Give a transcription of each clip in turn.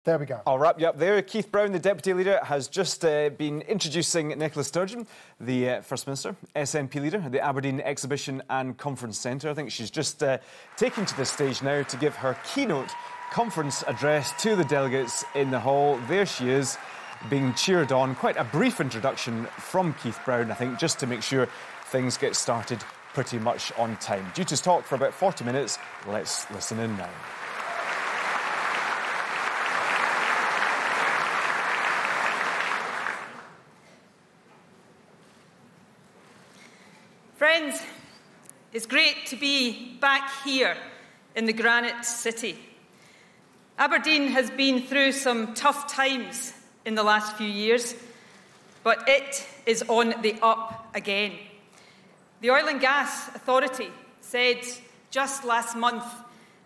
There we go. I'll wrap you up there. Keith Brown, the Deputy Leader, has just been introducing Nicola Sturgeon, the First Minister, SNP Leader at the Aberdeen Exhibition and Conference Centre. I think she's just taken to the stage now to give her keynote conference address to the delegates in the hall. There she is, being cheered on. Quite a brief introduction from Keith Brown, I think, just to make sure things get started pretty much on time. Due to talk for about 40 minutes, let's listen in now. Friends, it's great to be back here in the Granite City. Aberdeen has been through some tough times in the last few years, but it is on the up again. The Oil and Gas Authority said just last month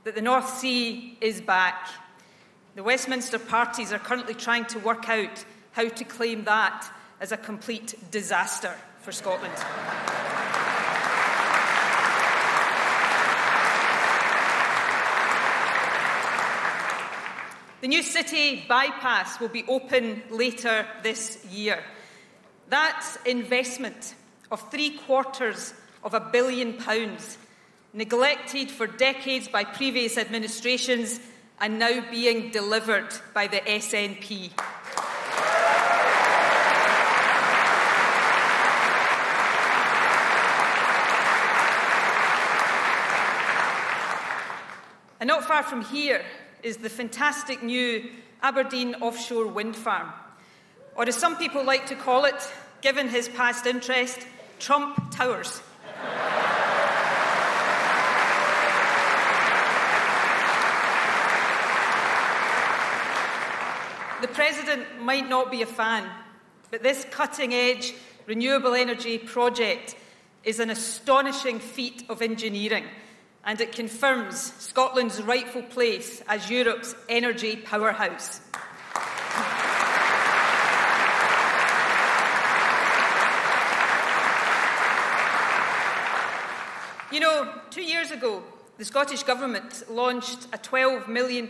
that the North Sea is back. The Westminster parties are currently trying to work out how to claim that as a complete disaster for Scotland. The new city bypass will be open later this year. That's investment of £750 million, neglected for decades by previous administrations and now being delivered by the SNP. And not far from here is the fantastic new Aberdeen offshore wind farm, or as some people like to call it, given his past interest, Trump Towers. The President might not be a fan, but this cutting-edge renewable energy project is an astonishing feat of engineering, and it confirms Scotland's rightful place as Europe's energy powerhouse. You know, 2 years ago, the Scottish Government launched a £12 million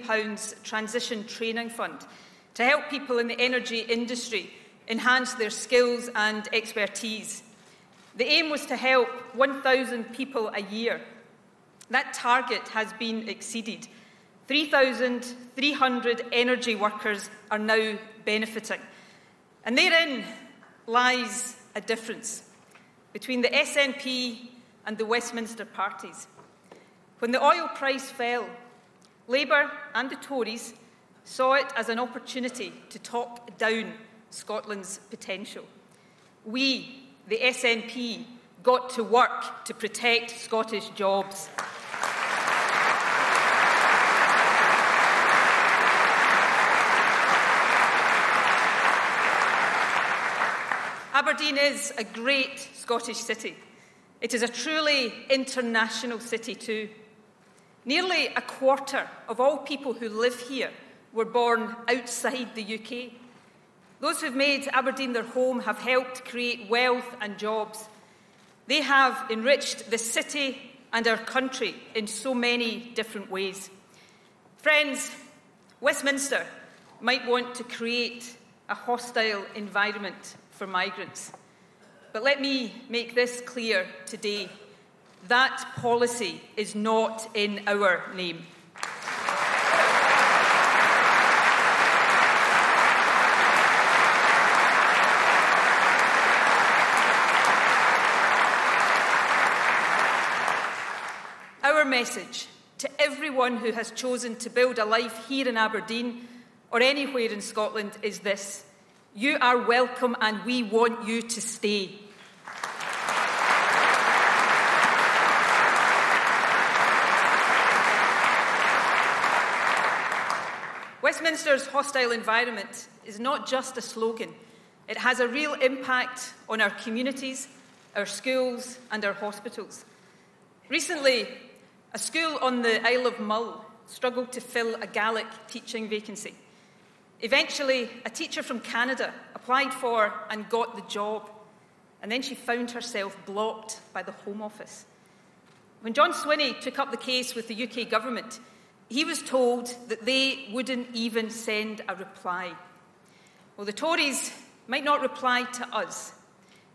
transition training fund to help people in the energy industry enhance their skills and expertise. The aim was to help 1,000 people a year. That target has been exceeded. 3,300 energy workers are now benefiting. And therein lies a difference between the SNP and the Westminster parties. When the oil price fell, Labour and the Tories saw it as an opportunity to talk down Scotland's potential. We, the SNP, got to work to protect Scottish jobs. Aberdeen is a great Scottish city. It is a truly international city too. Nearly a quarter of all people who live here were born outside the UK. Those who've made Aberdeen their home have helped create wealth and jobs. They have enriched the city and our country in so many different ways. Friends, Westminster might want to create a hostile environment for migrants. But let me make this clear today. That policy is not in our name. Our message to everyone who has chosen to build a life here in Aberdeen or anywhere in Scotland is this: you are welcome and we want you to stay. Westminster's hostile environment is not just a slogan. It has a real impact on our communities, our schools and our hospitals. Recently, a school on the Isle of Mull struggled to fill a Gaelic teaching vacancy. Eventually, a teacher from Canada applied for and got the job, and then she found herself blocked by the Home Office. When John Swinney took up the case with the UK government, he was told that they wouldn't even send a reply. Well, the Tories might not reply to us,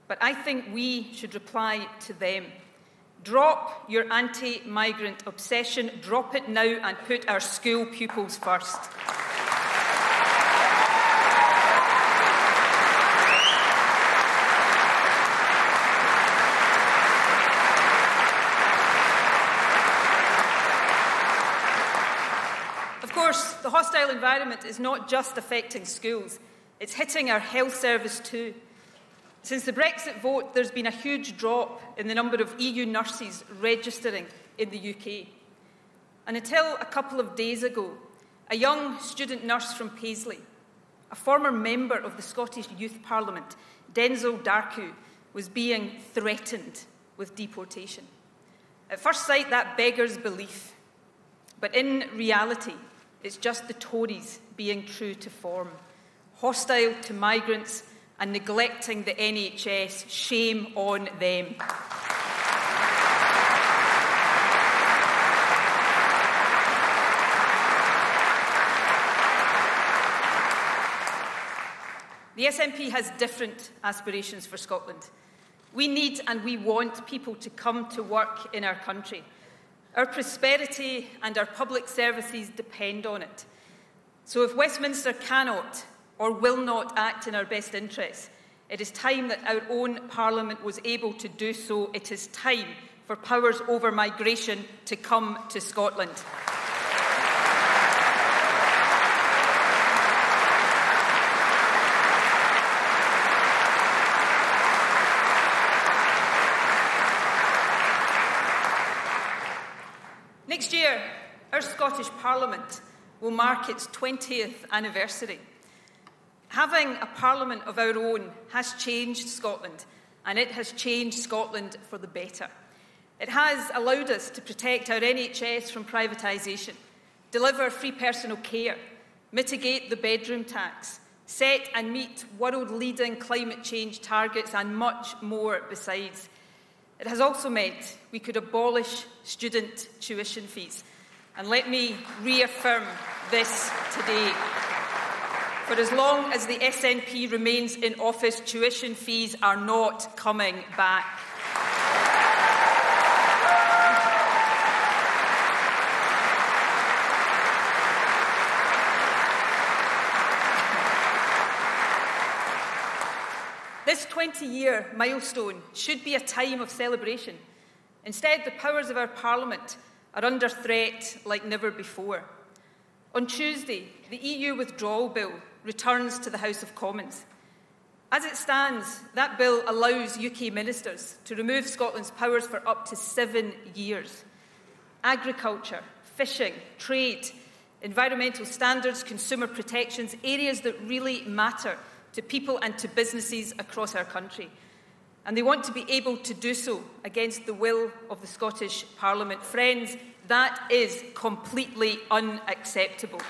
but I think we should reply to them. Drop your anti-migrant obsession, drop it now and put our school pupils first. Of course, the hostile environment is not just affecting schools, it's hitting our health service too. Since the Brexit vote, there's been a huge drop in the number of EU nurses registering in the UK. And until a couple of days ago, a young student nurse from Paisley, a former member of the Scottish Youth Parliament, Denzel Darku, was being threatened with deportation. At first sight, that beggars belief. But in reality, it's just the Tories being true to form. Hostile to migrants and neglecting the NHS. Shame on them. The SNP has different aspirations for Scotland. We need and we want people to come to work in our country. Our prosperity and our public services depend on it. So if Westminster cannot or will not act in our best interests, it is time that our own Parliament was able to do so. It is time for powers over migration to come to Scotland. Next year, our Scottish Parliament will mark its 20th anniversary. Having a Parliament of our own has changed Scotland, and it has changed Scotland for the better. It has allowed us to protect our NHS from privatisation, deliver free personal care, mitigate the bedroom tax, set and meet world-leading climate change targets, and much more besides. It has also meant we could abolish student tuition fees. And let me reaffirm this today. For as long as the SNP remains in office, tuition fees are not coming back. This 20-year milestone should be a time of celebration. Instead, the powers of our Parliament are under threat like never before. On Tuesday, the EU withdrawal bill returns to the House of Commons. As it stands, that bill allows UK ministers to remove Scotland's powers for up to 7 years. Agriculture, fishing, trade, environmental standards, consumer protections, areas that really matter to people and to businesses across our country. And they want to be able to do so against the will of the Scottish Parliament. Friends, that is completely unacceptable.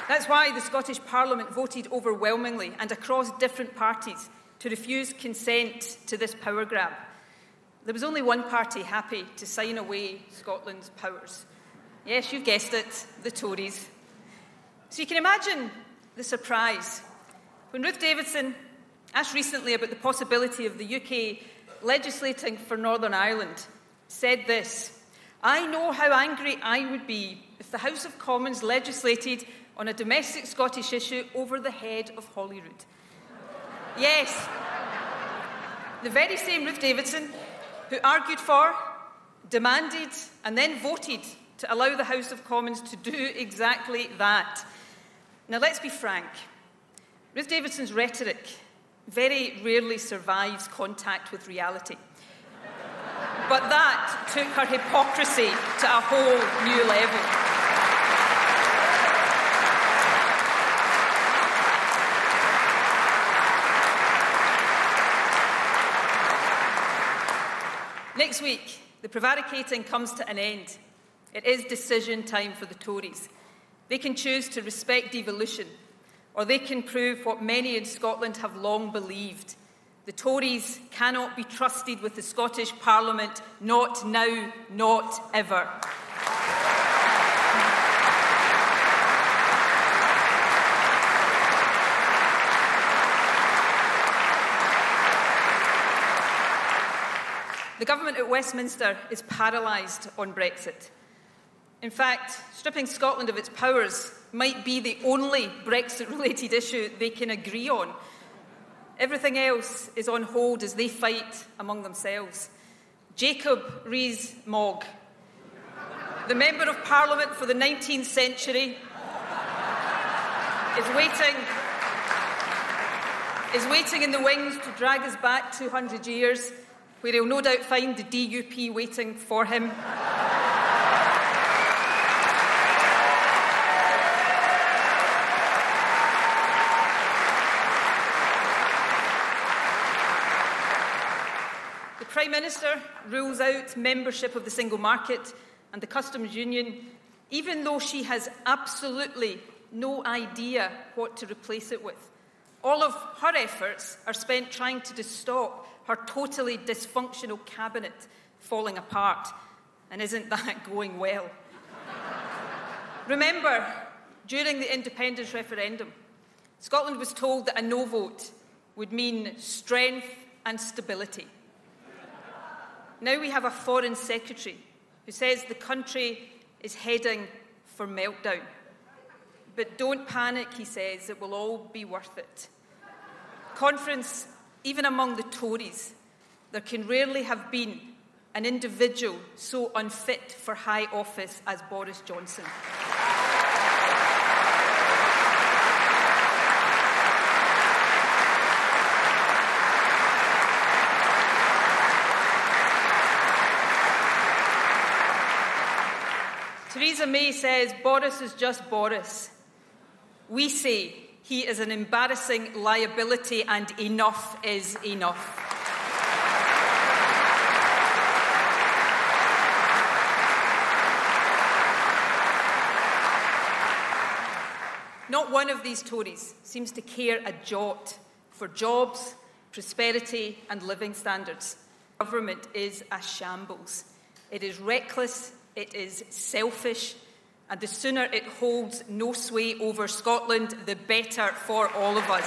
That's why the Scottish Parliament voted overwhelmingly and across different parties to refuse consent to this power grab. There was only one party happy to sign away Scotland's powers. Yes, you've guessed it, the Tories. So you can imagine the surprise when Ruth Davidson asked recently about the possibility of the UK legislating for Northern Ireland, said this: "I know how angry I would be if the House of Commons legislated on a domestic Scottish issue over the head of Holyrood." Yes, the very same Ruth Davidson who argued for, demanded and then voted to allow the House of Commons to do exactly that. Now, let's be frank. Ruth Davidson's rhetoric very rarely survives contact with reality. But that took her hypocrisy to a whole new level. Next week, the prevaricating comes to an end. It is decision time for the Tories. They can choose to respect devolution or they can prove what many in Scotland have long believed. The Tories cannot be trusted with the Scottish Parliament, not now, not ever. The government at Westminster is paralysed on Brexit. In fact, stripping Scotland of its powers might be the only Brexit-related issue they can agree on. Everything else is on hold as they fight among themselves. Jacob Rees-Mogg, the Member of Parliament for the 19th century, is waiting in the wings to drag us back 200 years, where he'll no doubt find the DUP waiting for him. The Prime Minister rules out membership of the single market and the customs union, even though she has absolutely no idea what to replace it with. All of her efforts are spent trying to stop her totally dysfunctional cabinet falling apart. And isn't that going well? Remember, during the independence referendum, Scotland was told that a no vote would mean strength and stability. Now we have a Foreign Secretary who says the country is heading for meltdown. But don't panic, he says, it will all be worth it. Conference, even among the Tories, there can rarely have been an individual so unfit for high office as Boris Johnson. Theresa May says Boris is just Boris. We say he is an embarrassing liability and enough is enough. Not one of these Tories seems to care a jot for jobs, prosperity and living standards. Government is a shambles. It is reckless, it is selfish, and the sooner it holds no sway over Scotland, the better for all of us.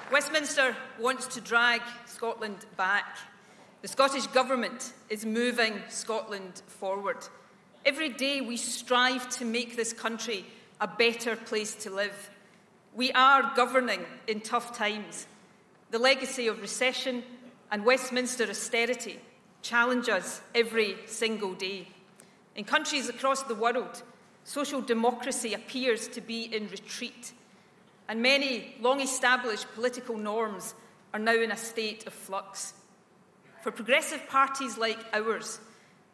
Westminster wants to drag Scotland back. The Scottish Government is moving Scotland forward. Every day we strive to make this country a better place to live. We are governing in tough times. The legacy of recession and Westminster austerity challenge us every single day. In countries across the world, social democracy appears to be in retreat, and many long-established political norms are now in a state of flux. For progressive parties like ours,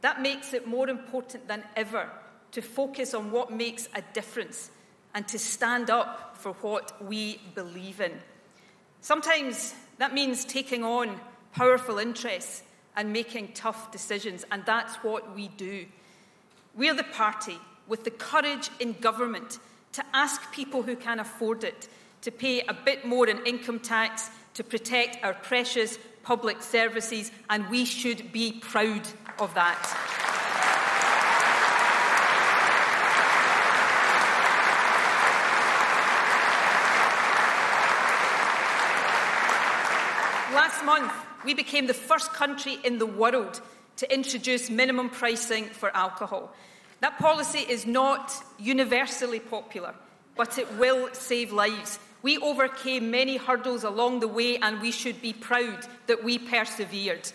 that makes it more important than ever to focus on what makes a difference and to stand up for what we believe in. Sometimes that means taking on powerful interests and making tough decisions, and that's what we do. We're the party with the courage in government to ask people who can afford it to pay a bit more in income tax to protect our precious public services, and we should be proud of that. Last month, we became the first country in the world to introduce minimum pricing for alcohol. That policy is not universally popular, but it will save lives. We overcame many hurdles along the way, and we should be proud that we persevered.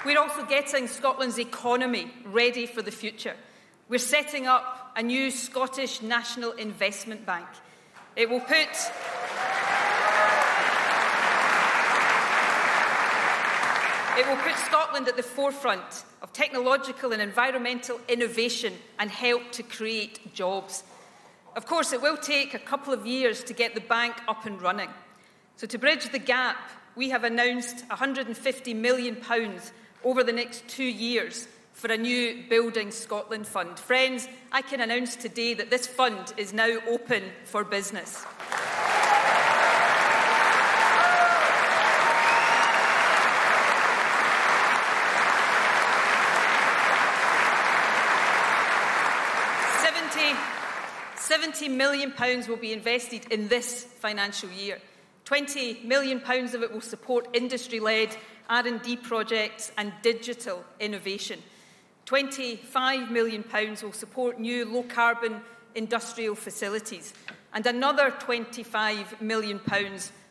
We're also getting Scotland's economy ready for the future. We're setting up a new Scottish National Investment Bank. It will put It will put Scotland at the forefront of technological and environmental innovation and help to create jobs. Of course, it will take a couple of years to get the bank up and running. So to bridge the gap, we have announced £150 million over the next 2 years for a new Building Scotland fund. Friends, I can announce today that this fund is now open for business. £70 million will be invested in this financial year. £20 million of it will support industry-led R&D projects and digital innovation. £25 million will support new low-carbon industrial facilities. And another £25 million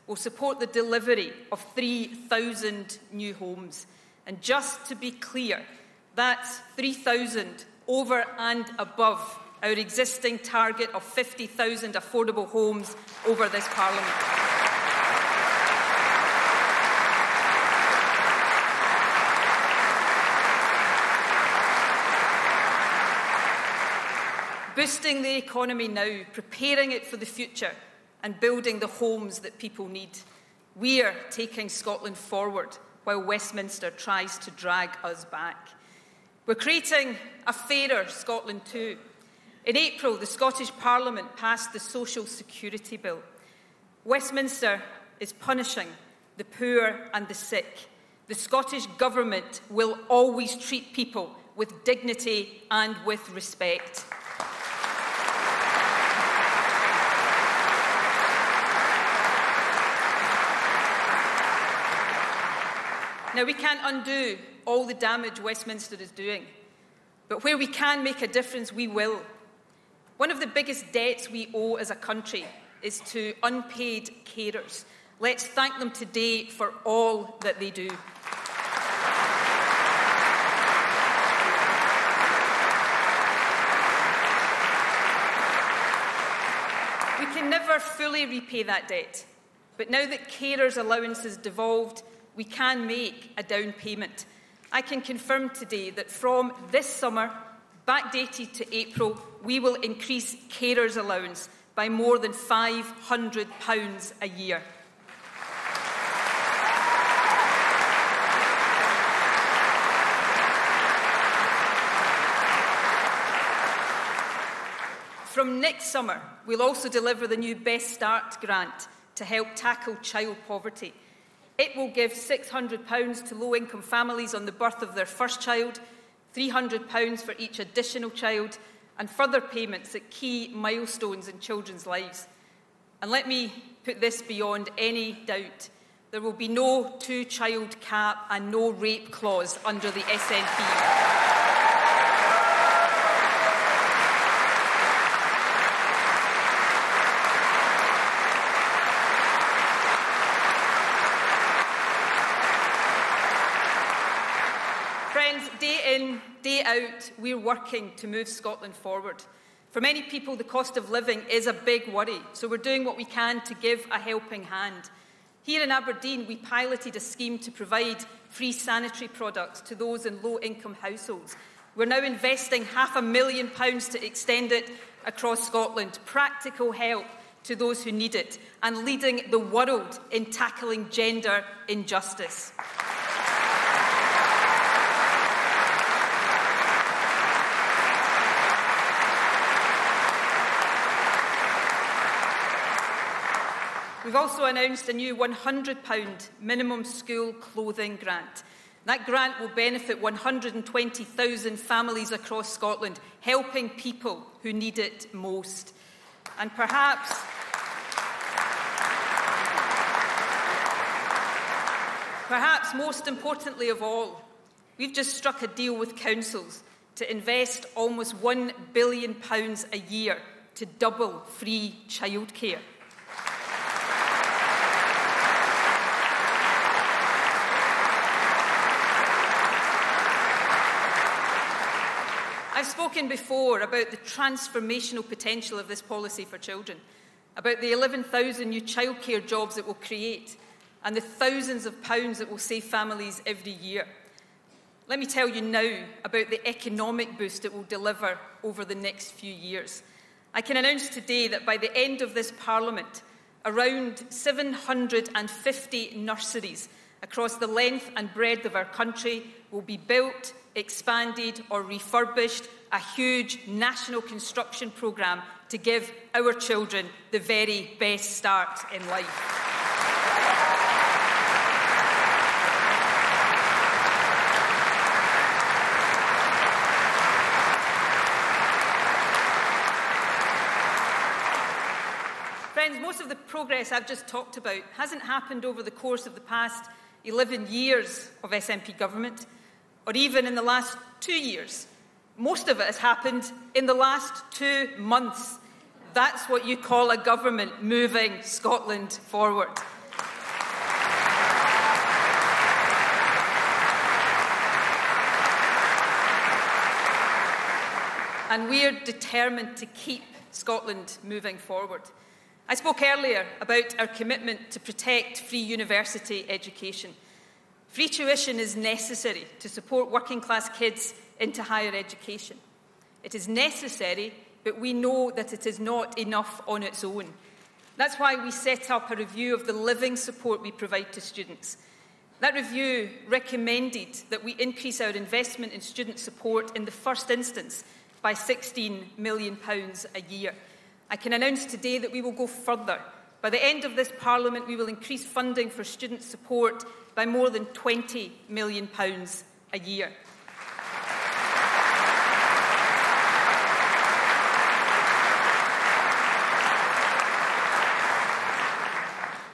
will support the delivery of 3,000 new homes. And just to be clear, that's 3,000 over and above our existing target of 50,000 affordable homes over this Parliament. Boosting the economy now, preparing it for the future, and building the homes that people need. We are taking Scotland forward while Westminster tries to drag us back. We're creating a fairer Scotland too. In April, the Scottish Parliament passed the Social Security Bill. Westminster is punishing the poor and the sick. The Scottish Government will always treat people with dignity and with respect. Now, we can't undo all the damage Westminster is doing, but where we can make a difference, we will. One of the biggest debts we owe as a country is to unpaid carers. Let's thank them today for all that they do. We can never fully repay that debt, but now that carers' allowance is devolved, we can make a down payment. I can confirm today that from this summer, backdated to April, we will increase carers' allowance by more than £500 a year. From next summer, we'll also deliver the new Best Start grant to help tackle child poverty. It will give £600 to low-income families on the birth of their first child, £300 for each additional child, and further payments at key milestones in children's lives. And let me put this beyond any doubt. There will be no two-child cap and no rape clause under the SNP. Friends, day in, day out, we're working to move Scotland forward. For many people, the cost of living is a big worry, so we're doing what we can to give a helping hand. Here in Aberdeen, we piloted a scheme to provide free sanitary products to those in low-income households. We're now investing £500,000 to extend it across Scotland, practical help to those who need it, and leading the world in tackling gender injustice. We've also announced a new £100 minimum school clothing grant. That grant will benefit 120,000 families across Scotland, helping people who need it most. And perhaps most importantly of all, we've just struck a deal with councils to invest almost £1 billion a year to double free childcare. I've spoken before about the transformational potential of this policy for children, about the 11,000 new childcare jobs it will create, and the thousands of pounds it will save families every year. Let me tell you now about the economic boost it will deliver over the next few years. I can announce today that by the end of this Parliament, around 750 nurseries across the length and breadth of our country will be built, expanded or refurbished, a huge national construction programme to give our children the very best start in life. Friends, most of the progress I've just talked about hasn't happened over the course of the past 11 years of SNP government, or even in the last 2 years. Most of it has happened in the last 2 months. That's what you call a government moving Scotland forward. And we're determined to keep Scotland moving forward. I spoke earlier about our commitment to protect free university education. Free tuition is necessary to support working-class kids into higher education. It is necessary, but we know that it is not enough on its own. That's why we set up a review of the living support we provide to students. That review recommended that we increase our investment in student support in the first instance by £16 million a year. I can announce today that we will go further. By the end of this Parliament, we will increase funding for student support by more than £20 million a year.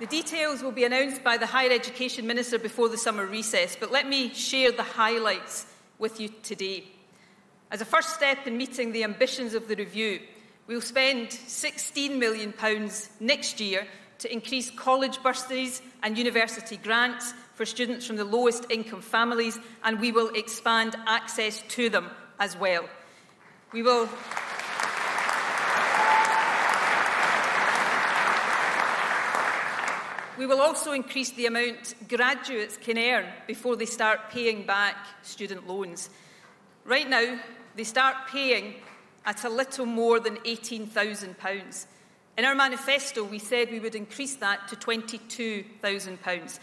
The details will be announced by the Higher Education Minister before the summer recess, but let me share the highlights with you today. As a first step in meeting the ambitions of the review, we will spend £16 million next year to increase college bursaries and university grants for students from the lowest income families, and we will expand access to them as well. We will also increase the amount graduates can earn before they start paying back student loans. Right now, they start paying at a little more than £18,000. In our manifesto, we said we would increase that to £22,000.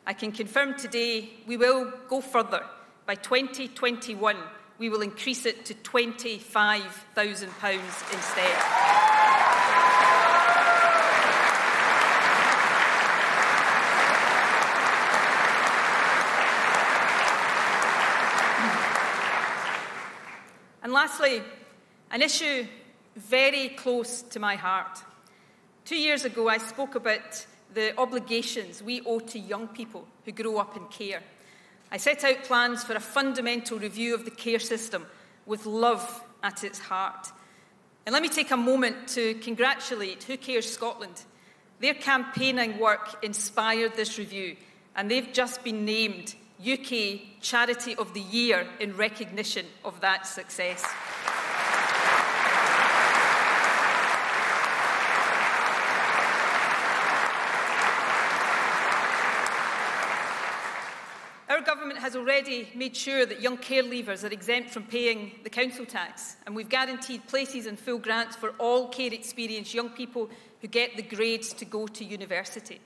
I can confirm today we will go further. By 2021, we will increase it to £25,000 instead. And lastly, an issue very close to my heart. 2 years ago, I spoke about the obligations we owe to young people who grow up in care. I set out plans for a fundamental review of the care system with love at its heart. And let me take a moment to congratulate Who Cares Scotland. Their campaigning work inspired this review, and they've just been named UK Charity of the Year in recognition of that success. Our government has already made sure that young care leavers are exempt from paying the council tax, and we've guaranteed places and full grants for all care-experienced young people who get the grades to go to university.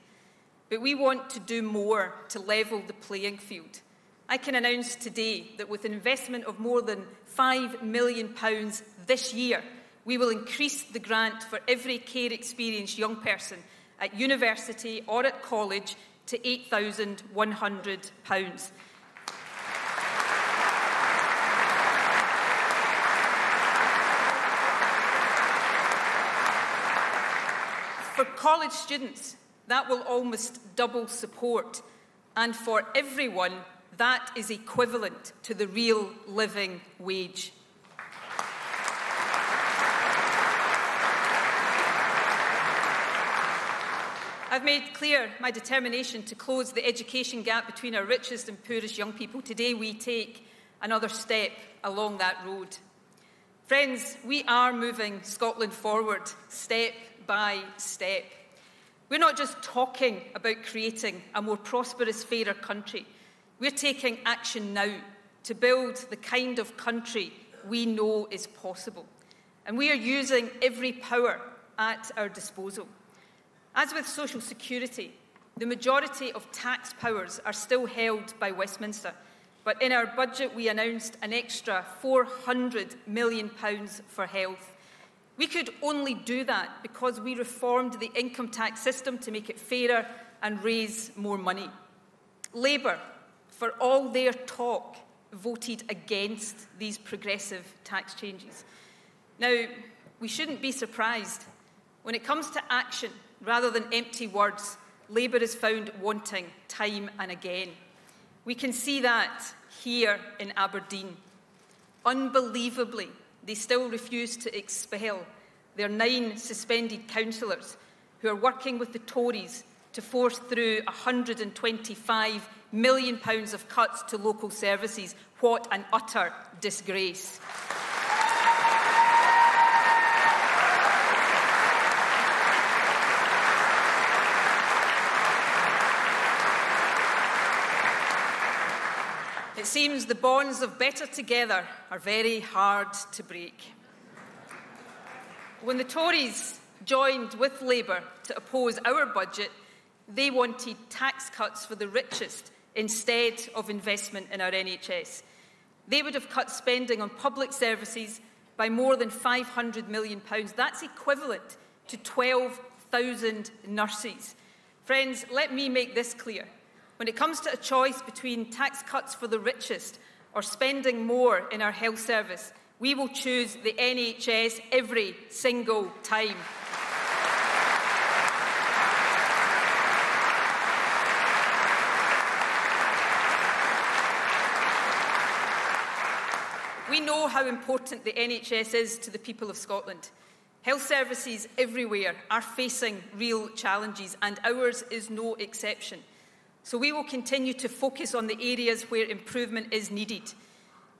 But we want to do more to level the playing field. I can announce today that with an investment of more than £5 million this year, we will increase the grant for every care-experienced young person at university or at college to £8,100. For college students, that will almost double support, and for everyone, that is equivalent to the real living wage. I've made clear my determination to close the education gap between our richest and poorest young people. Today we take another step along that road. Friends, we are moving Scotland forward step by step. We're not just talking about creating a more prosperous, fairer country. We're taking action now to build the kind of country we know is possible. And we are using every power at our disposal. As with social security, the majority of tax powers are still held by Westminster. But in our budget, we announced an extra £400 million for health. We could only do that because we reformed the income tax system to make it fairer and raise more money. Labour, for all their talk, voted against these progressive tax changes. Now, we shouldn't be surprised. When it comes to action, rather than empty words, Labour is found wanting time and again. We can see that here in Aberdeen. Unbelievably, they still refuse to expel their 9 suspended councillors who are working with the Tories to force through £125 million of cuts to local services. What an utter disgrace. It seems the bonds of better together are very hard to break. When the Tories joined with Labour to oppose our budget, they wanted tax cuts for the richest instead of investment in our NHS. They would have cut spending on public services by more than £500 million. That's equivalent to 12,000 nurses. Friends, let me make this clear. When it comes to a choice between tax cuts for the richest or spending more in our health service, we will choose the NHS every single time. We know how important the NHS is to the people of Scotland. Health services everywhere are facing real challenges, and ours is no exception. So we will continue to focus on the areas where improvement is needed.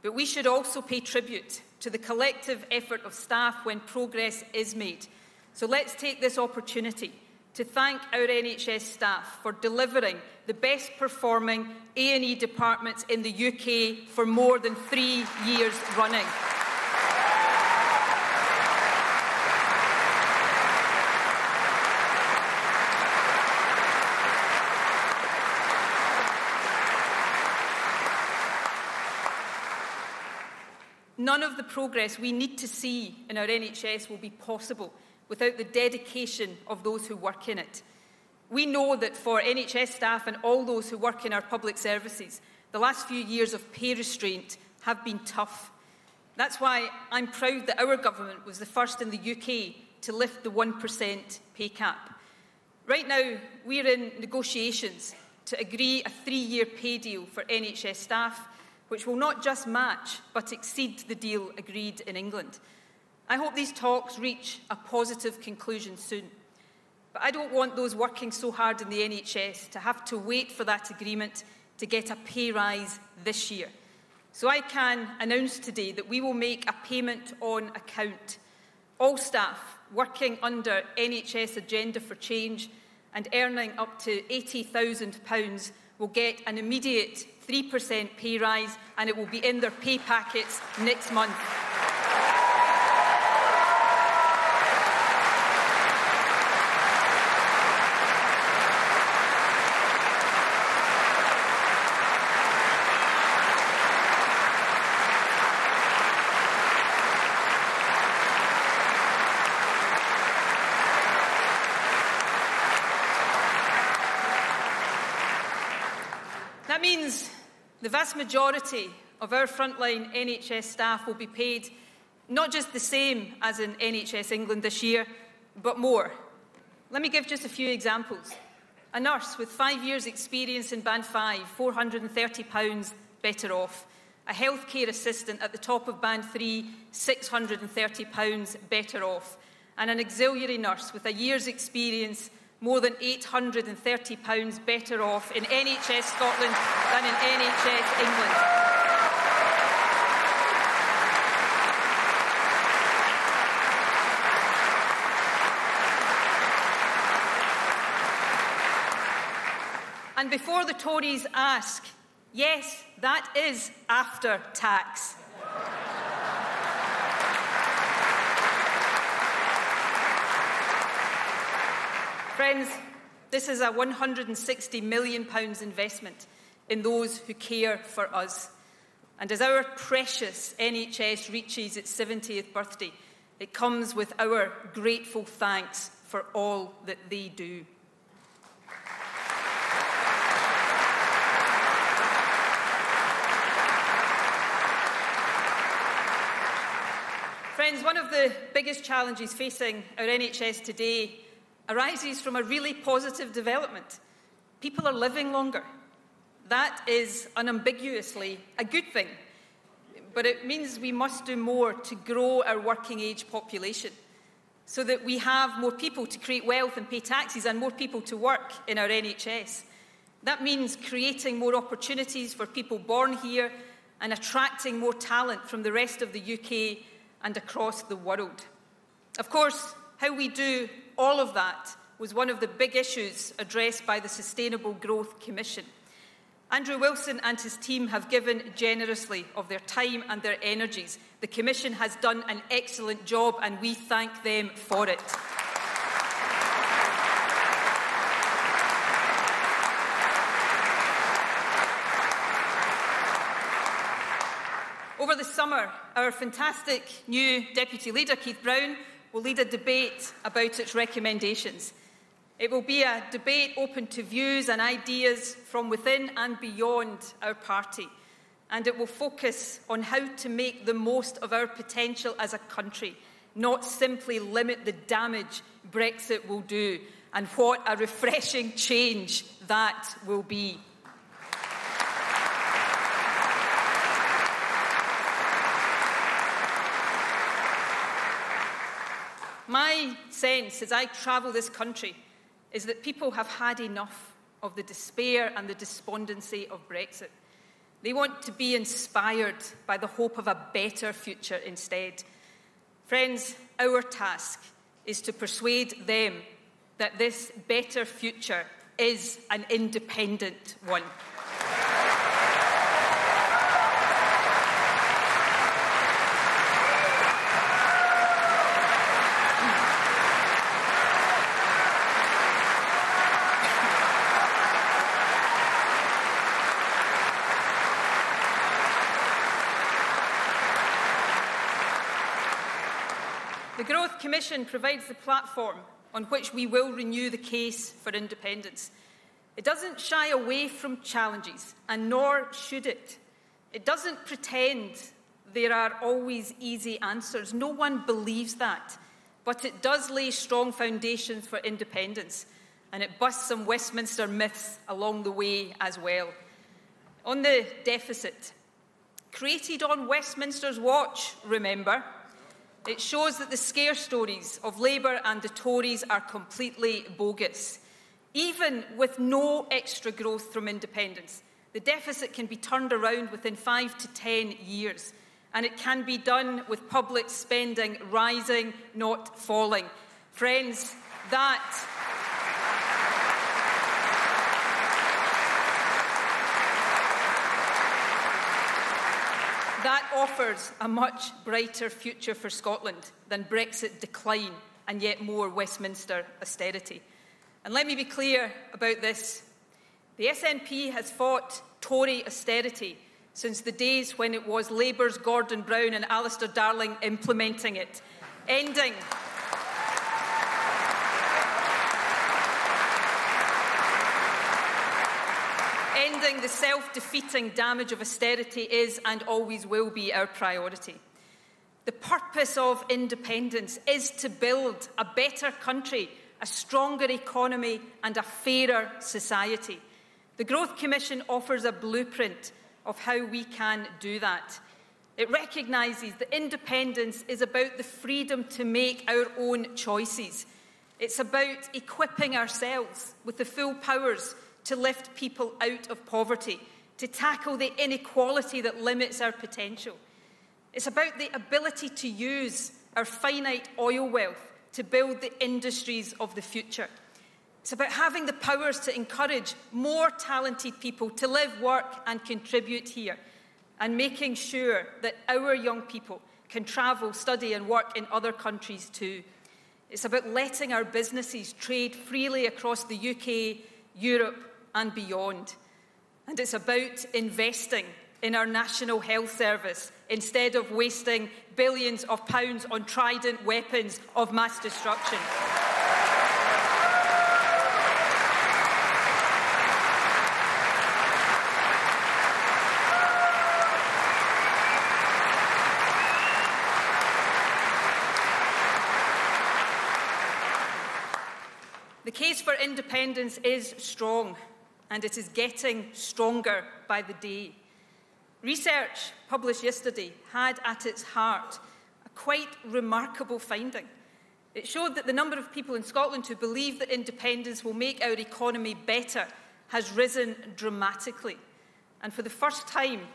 But we should also pay tribute to the collective effort of staff when progress is made. So let's take this opportunity to thank our NHS staff for delivering the best performing A&E departments in the UK for more than 3 years running. None of the progress we need to see in our NHS will be possible without the dedication of those who work in it. We know that for NHS staff and all those who work in our public services, the last few years of pay restraint have been tough. That's why I'm proud that our government was the first in the UK to lift the 1% pay cap. Right now, we're in negotiations to agree a 3-year pay deal for NHS staff, which will not just match but exceed the deal agreed in England. I hope these talks reach a positive conclusion soon. But I don't want those working so hard in the NHS to have to wait for that agreement to get a pay rise this year. So I can announce today that we will make a payment on account. All staff working under NHS Agenda for Change and earning up to £80,000 will get an immediate 3% pay rise, and it will be in their pay packets next month. That means the vast majority of our frontline NHS staff will be paid not just the same as in NHS England this year, but more. Let me give just a few examples. A nurse with 5 years' experience in Band 5, £430 better off. A healthcare assistant at the top of Band 3, £630 better off. And an auxiliary nurse with a year's experience, more than £830 better off in NHS Scotland than in NHS England. And before the Tories ask, yes, that is after tax. Friends, this is a £160 million investment in those who care for us. And as our precious NHS reaches its 70th birthday, it comes with our grateful thanks for all that they do. Friends, one of the biggest challenges facing our NHS today arises from a really positive development. People are living longer. That is unambiguously a good thing, but it means we must do more to grow our working age population so that we have more people to create wealth and pay taxes and more people to work in our NHS. That means creating more opportunities for people born here and attracting more talent from the rest of the UK and across the world. Of course, how we do all of that was one of the big issues addressed by the Sustainable Growth Commission. Andrew Wilson and his team have given generously of their time and their energies. The Commission has done an excellent job and we thank them for it. Over the summer, our fantastic new Deputy Leader, Keith Brown, will lead a debate about its recommendations. It will be a debate open to views and ideas from within and beyond our party, and it will focus on how to make the most of our potential as a country, not simply limit the damage Brexit will do, and what a refreshing change that will be. My sense as I travel this country is that people have had enough of the despair and the despondency of Brexit. They want to be inspired by the hope of a better future instead. Friends, our task is to persuade them that this better future is an independent one. The Growth Commission provides the platform on which we will renew the case for independence. It doesn't shy away from challenges, and nor should it. It doesn't pretend there are always easy answers. No one believes that. But it does lay strong foundations for independence, and it busts some Westminster myths along the way as well. On the deficit, created on Westminster's watch, remember, it shows that the scare stories of Labour and the Tories are completely bogus. Even with no extra growth from independence, the deficit can be turned around within 5 to 10 years, and it can be done with public spending rising, not falling. Friends, that offers a much brighter future for Scotland than Brexit decline and yet more Westminster austerity. And let me be clear about this. The SNP has fought Tory austerity since the days when it was Labour's Gordon Brown and Alistair Darling implementing it, ending the self-defeating damage of austerity is and always will be our priority. The purpose of independence is to build a better country, a stronger economy and a fairer society. The Growth Commission offers a blueprint of how we can do that. It recognises that independence is about the freedom to make our own choices. It's about equipping ourselves with the full powers to lift people out of poverty, to tackle the inequality that limits our potential. It's about the ability to use our finite oil wealth to build the industries of the future. It's about having the powers to encourage more talented people to live, work and contribute here, and making sure that our young people can travel, study and work in other countries too. It's about letting our businesses trade freely across the UK, Europe and beyond. And it's about investing in our National Health Service instead of wasting billions of pounds on trident weapons of mass destruction. The case for independence is strong, and it is getting stronger by the day. Research published yesterday had at its heart a quite remarkable finding. It showed that the number of people in Scotland who believe that independence will make our economy better has risen dramatically. And for the first time,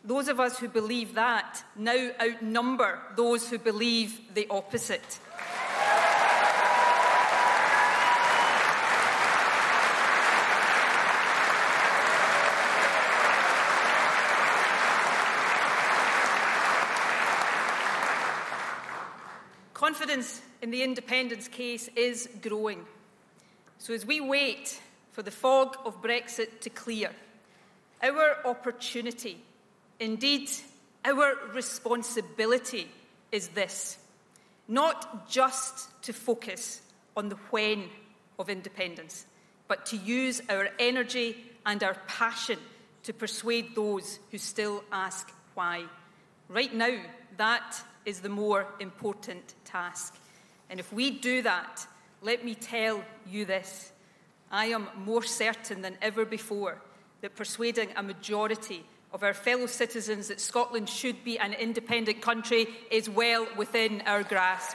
those of us who believe that now outnumber those who believe the opposite. Confidence in the independence case is growing. So as we wait for the fog of Brexit to clear, our opportunity, indeed our responsibility is this: not just to focus on the when of independence, but to use our energy and our passion to persuade those who still ask why. Right now, that is the more important task. And if we do that, let me tell you this: I am more certain than ever before that persuading a majority of our fellow citizens that Scotland should be an independent country is well within our grasp.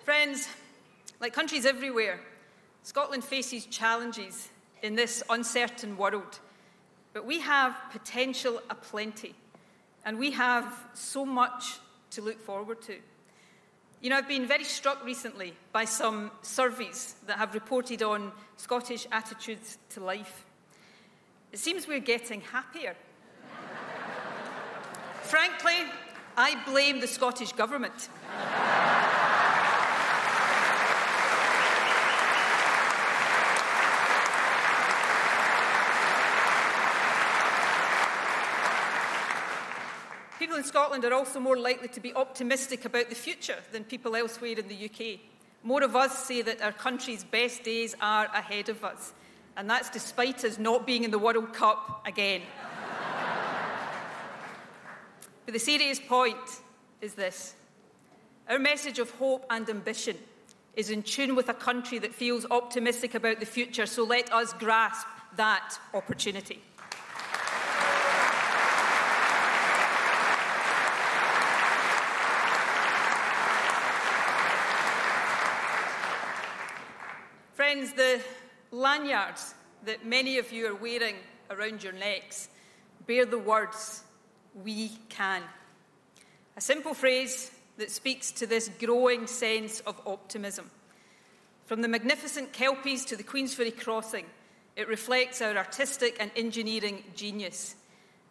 Friends, like countries everywhere, Scotland faces challenges in this uncertain world. But we have potential aplenty, and we have so much to look forward to. You know, I've been very struck recently by some surveys that have reported on Scottish attitudes to life. It seems we're getting happier. Frankly, I blame the Scottish Government. People in Scotland are also more likely to be optimistic about the future than people elsewhere in the UK. More of us say that our country's best days are ahead of us, and that's despite us not being in the World Cup again. But the serious point is this: our message of hope and ambition is in tune with a country that feels optimistic about the future, so let us grasp that opportunity. Friends, the lanyards that many of you are wearing around your necks bear the words, "We can." A simple phrase that speaks to this growing sense of optimism. From the magnificent Kelpies to the Queensferry crossing, it reflects our artistic and engineering genius.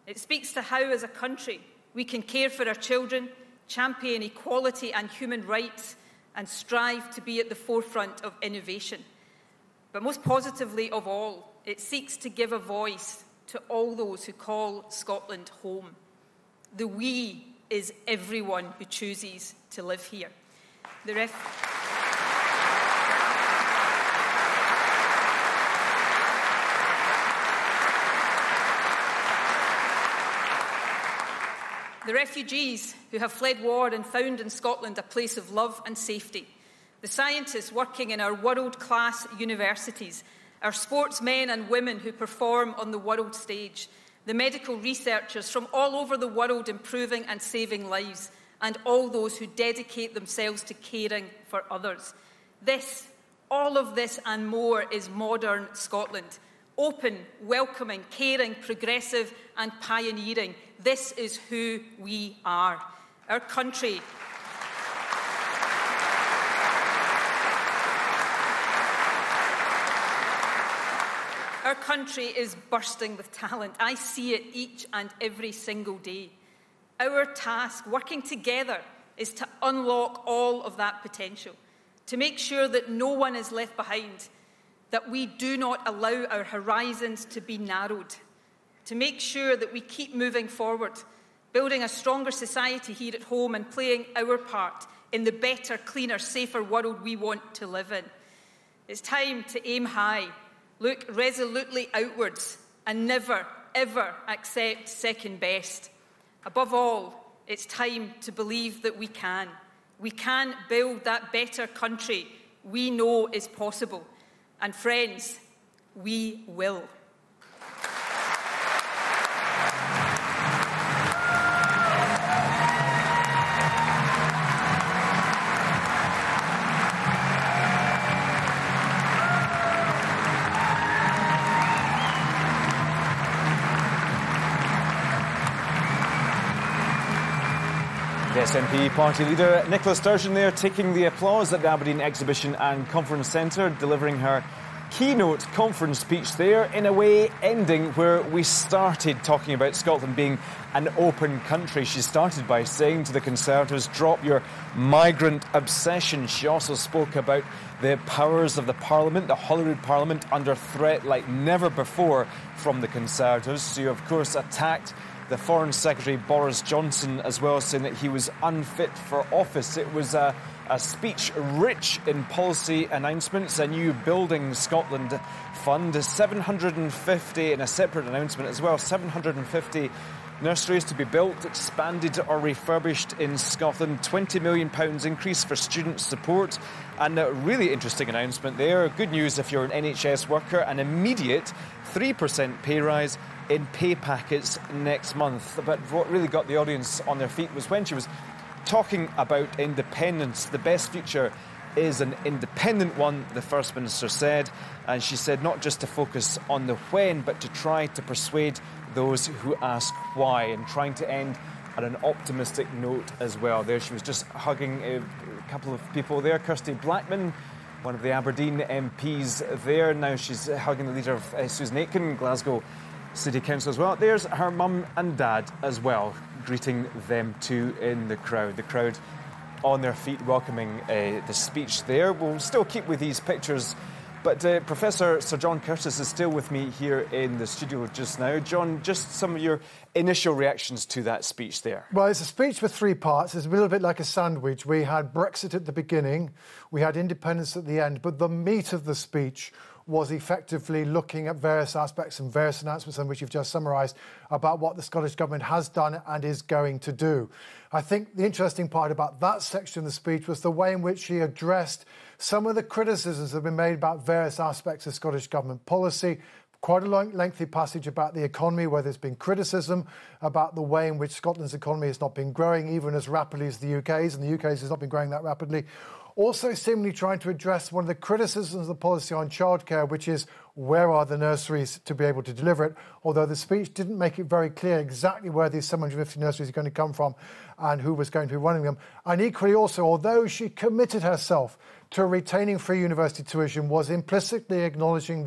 It speaks to how, as a country, we can care for our children, champion equality and human rights, and strive to be at the forefront of innovation. But most positively of all, it seeks to give a voice to all those who call Scotland home. The we is everyone who chooses to live here. The refugees who have fled war and found in Scotland a place of love and safety. The scientists working in our world-class universities, our sportsmen and women who perform on the world stage, the medical researchers from all over the world improving and saving lives, and all those who dedicate themselves to caring for others. This, all of this and more is modern Scotland. Open, welcoming, caring, progressive and pioneering. This is who we are. Our country is bursting with talent. I see it each and every single day. Our task, working together, is to unlock all of that potential, to make sure that no one is left behind, that we do not allow our horizons to be narrowed, to make sure that we keep moving forward, building a stronger society here at home and playing our part in the better, cleaner, safer world we want to live in. It's time to aim high, look resolutely outwards, and never, ever accept second best. Above all, it's time to believe that we can. We can build that better country we know is possible. And friends, we will. The SNP party leader Nicola Sturgeon there taking the applause at the Aberdeen Exhibition and Conference Centre, delivering her keynote conference speech there, in a way ending where we started, talking about Scotland being an open country. She started by saying to the Conservatives, drop your migrant obsession. She also spoke about the powers of the Parliament, the Holyrood Parliament, under threat like never before from the Conservatives. She, of course, attacked the Foreign Secretary Boris Johnson as well, saying that he was unfit for office. It was a speech rich in policy announcements, a new Building Scotland fund, 750 in a separate announcement as well, 750 nurseries to be built, expanded or refurbished in Scotland, £20 million increase for student support, and a really interesting announcement there. Good news if you're an NHS worker, an immediate 3% pay rise in pay packets next month. But what really got the audience on their feet was when she was talking about independence. The best future is an independent one, the First Minister said, and she said not just to focus on the when, but to try to persuade those who ask why, and trying to end on an optimistic note as well. There she was just hugging a couple of people there. Kirsty Blackman, one of the Aberdeen MPs there. Now she's hugging the leader of Susan Aitken, Glasgow City Council as well. There's her mum and dad as well, greeting them too in the crowd. The crowd on their feet welcoming the speech there. We'll still keep with these pictures, but Professor Sir John Curtis is still with me here in the studio just now. John, just some of your initial reactions to that speech there. Well, it's a speech with three parts. It's a little bit like a sandwich. We had Brexit at the beginning, we had independence at the end, but the meat of the speech was effectively looking at various aspects and various announcements, in which you've just summarised, about what the Scottish Government has done and is going to do. I think the interesting part about that section of the speech was the way in which she addressed some of the criticisms that have been made about various aspects of Scottish Government policy. Quite a lengthy passage about the economy, where there's been criticism about the way in which Scotland's economy has not been growing even as rapidly as the UK's, and the UK's has not been growing that rapidly. Also seemingly trying to address one of the criticisms of the policy on childcare, which is where are the nurseries to be able to deliver it, although the speech didn't make it very clear exactly where these 750 nurseries are going to come from and who was going to be running them. And equally also, although she committed herself to retaining free university tuition, was implicitly acknowledging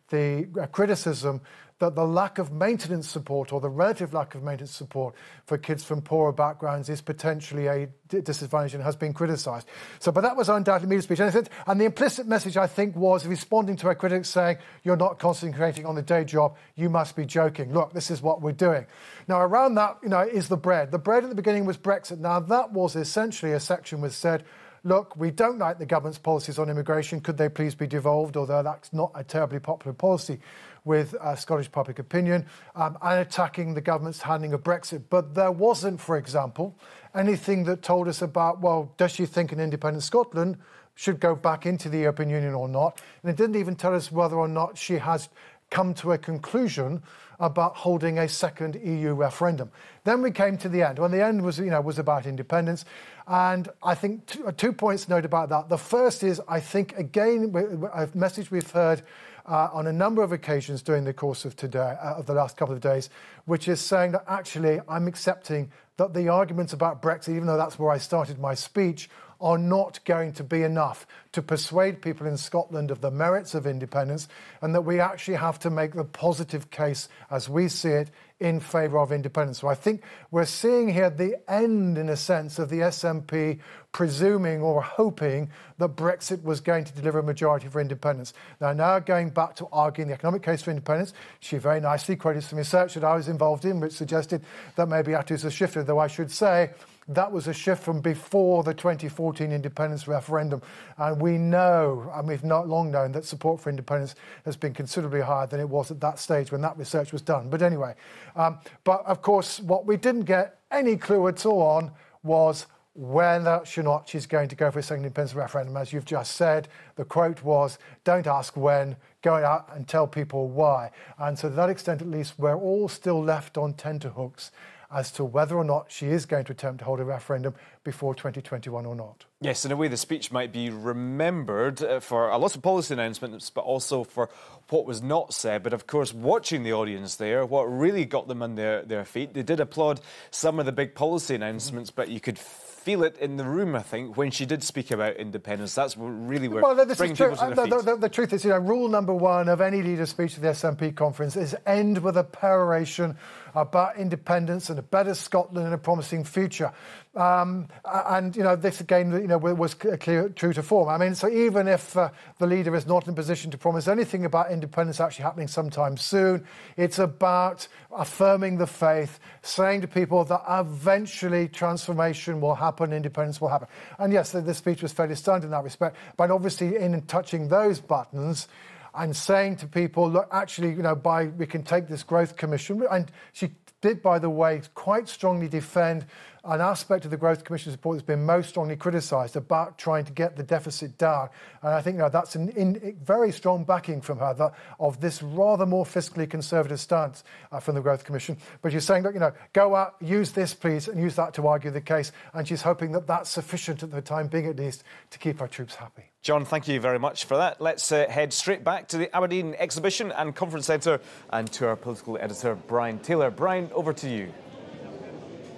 the criticism that the lack of maintenance support, or the relative lack of maintenance support for kids from poorer backgrounds, is potentially a disadvantage and has been criticised. But that was undoubtedly media speech. And the implicit message, I think, was responding to her critics saying, you're not concentrating on the day job, you must be joking. Look, this is what we're doing. Now, around that, is the bread. The bread at the beginning was Brexit. Now, that was essentially a section which said, look, we don't like the government's policies on immigration. Could they please be devolved? Although that's not a terribly popular policy with Scottish public opinion, and attacking the government's handling of Brexit. But there wasn't, for example, anything that told us about, well, does she think an independent Scotland should go back into the European Union or not? And it didn't even tell us whether or not she has come to a conclusion about holding a second EU referendum. Then we came to the end. Well, the end was, was about independence. And I think two points to note about that. The first is, I think, again, a message we've heard on a number of occasions during the course of today, of the last couple of days, which is saying that actually I'm accepting that the arguments about Brexit, even though that's where I started my speech, are not going to be enough to persuade people in Scotland of the merits of independence, and that we actually have to make the positive case, as we see it, in favour of independence. So I think we're seeing here the end, in a sense, of the SNP presuming or hoping that Brexit was going to deliver a majority for independence. Now going back to arguing the economic case for independence, she very nicely quoted some research that I was involved in, which suggested that maybe attitudes have shifted, though I should say that was a shift from before the 2014 independence referendum. And we know, and we've not long known, that support for independence has been considerably higher than it was at that stage when that research was done. But anyway, but of course, what we didn't get any clue at all on was whether or not she's going to go for a second independence referendum. As you've just said, the quote was, "Don't ask when, go out and tell people why." And so to that extent, at least, we're all still left on tenterhooks as to whether or not she is going to attempt to hold a referendum before 2021 or not. Yes, in a way the speech might be remembered for a lot of policy announcements, but also for what was not said. But of course, watching the audience there, what really got them on their feet, they did applaud some of the big policy announcements, but you could feel it in the room, I think, when she did speak about independence. That's really where bringing people to their feet. The truth is, rule number one of any leader speech at the SNP conference is end with a peroration about independence and a better Scotland and a promising future. This again, was clear, true to form. I mean, so even if the leader is not in a position to promise anything about independence actually happening sometime soon, it's about affirming the faith, saying to people that eventually transformation will happen, independence will happen. And yes, the speech was fairly stunned in that respect, but obviously in touching those buttons and saying to people, look, actually, we can take this growth commission. And she did, by the way, quite strongly defend an aspect of the Growth Commission's report that's been most strongly criticised about trying to get the deficit down. And I think that's very strong backing from her of this rather more fiscally conservative stance from the Growth Commission. But she's saying, look, go out, use this, please, and use that to argue the case. And she's hoping that that's sufficient at the time being, at least, to keep our troops happy. John, thank you very much for that. Let's head straight back to the Aberdeen Exhibition and Conference Centre and to our political editor, Brian Taylor. Brian, over to you.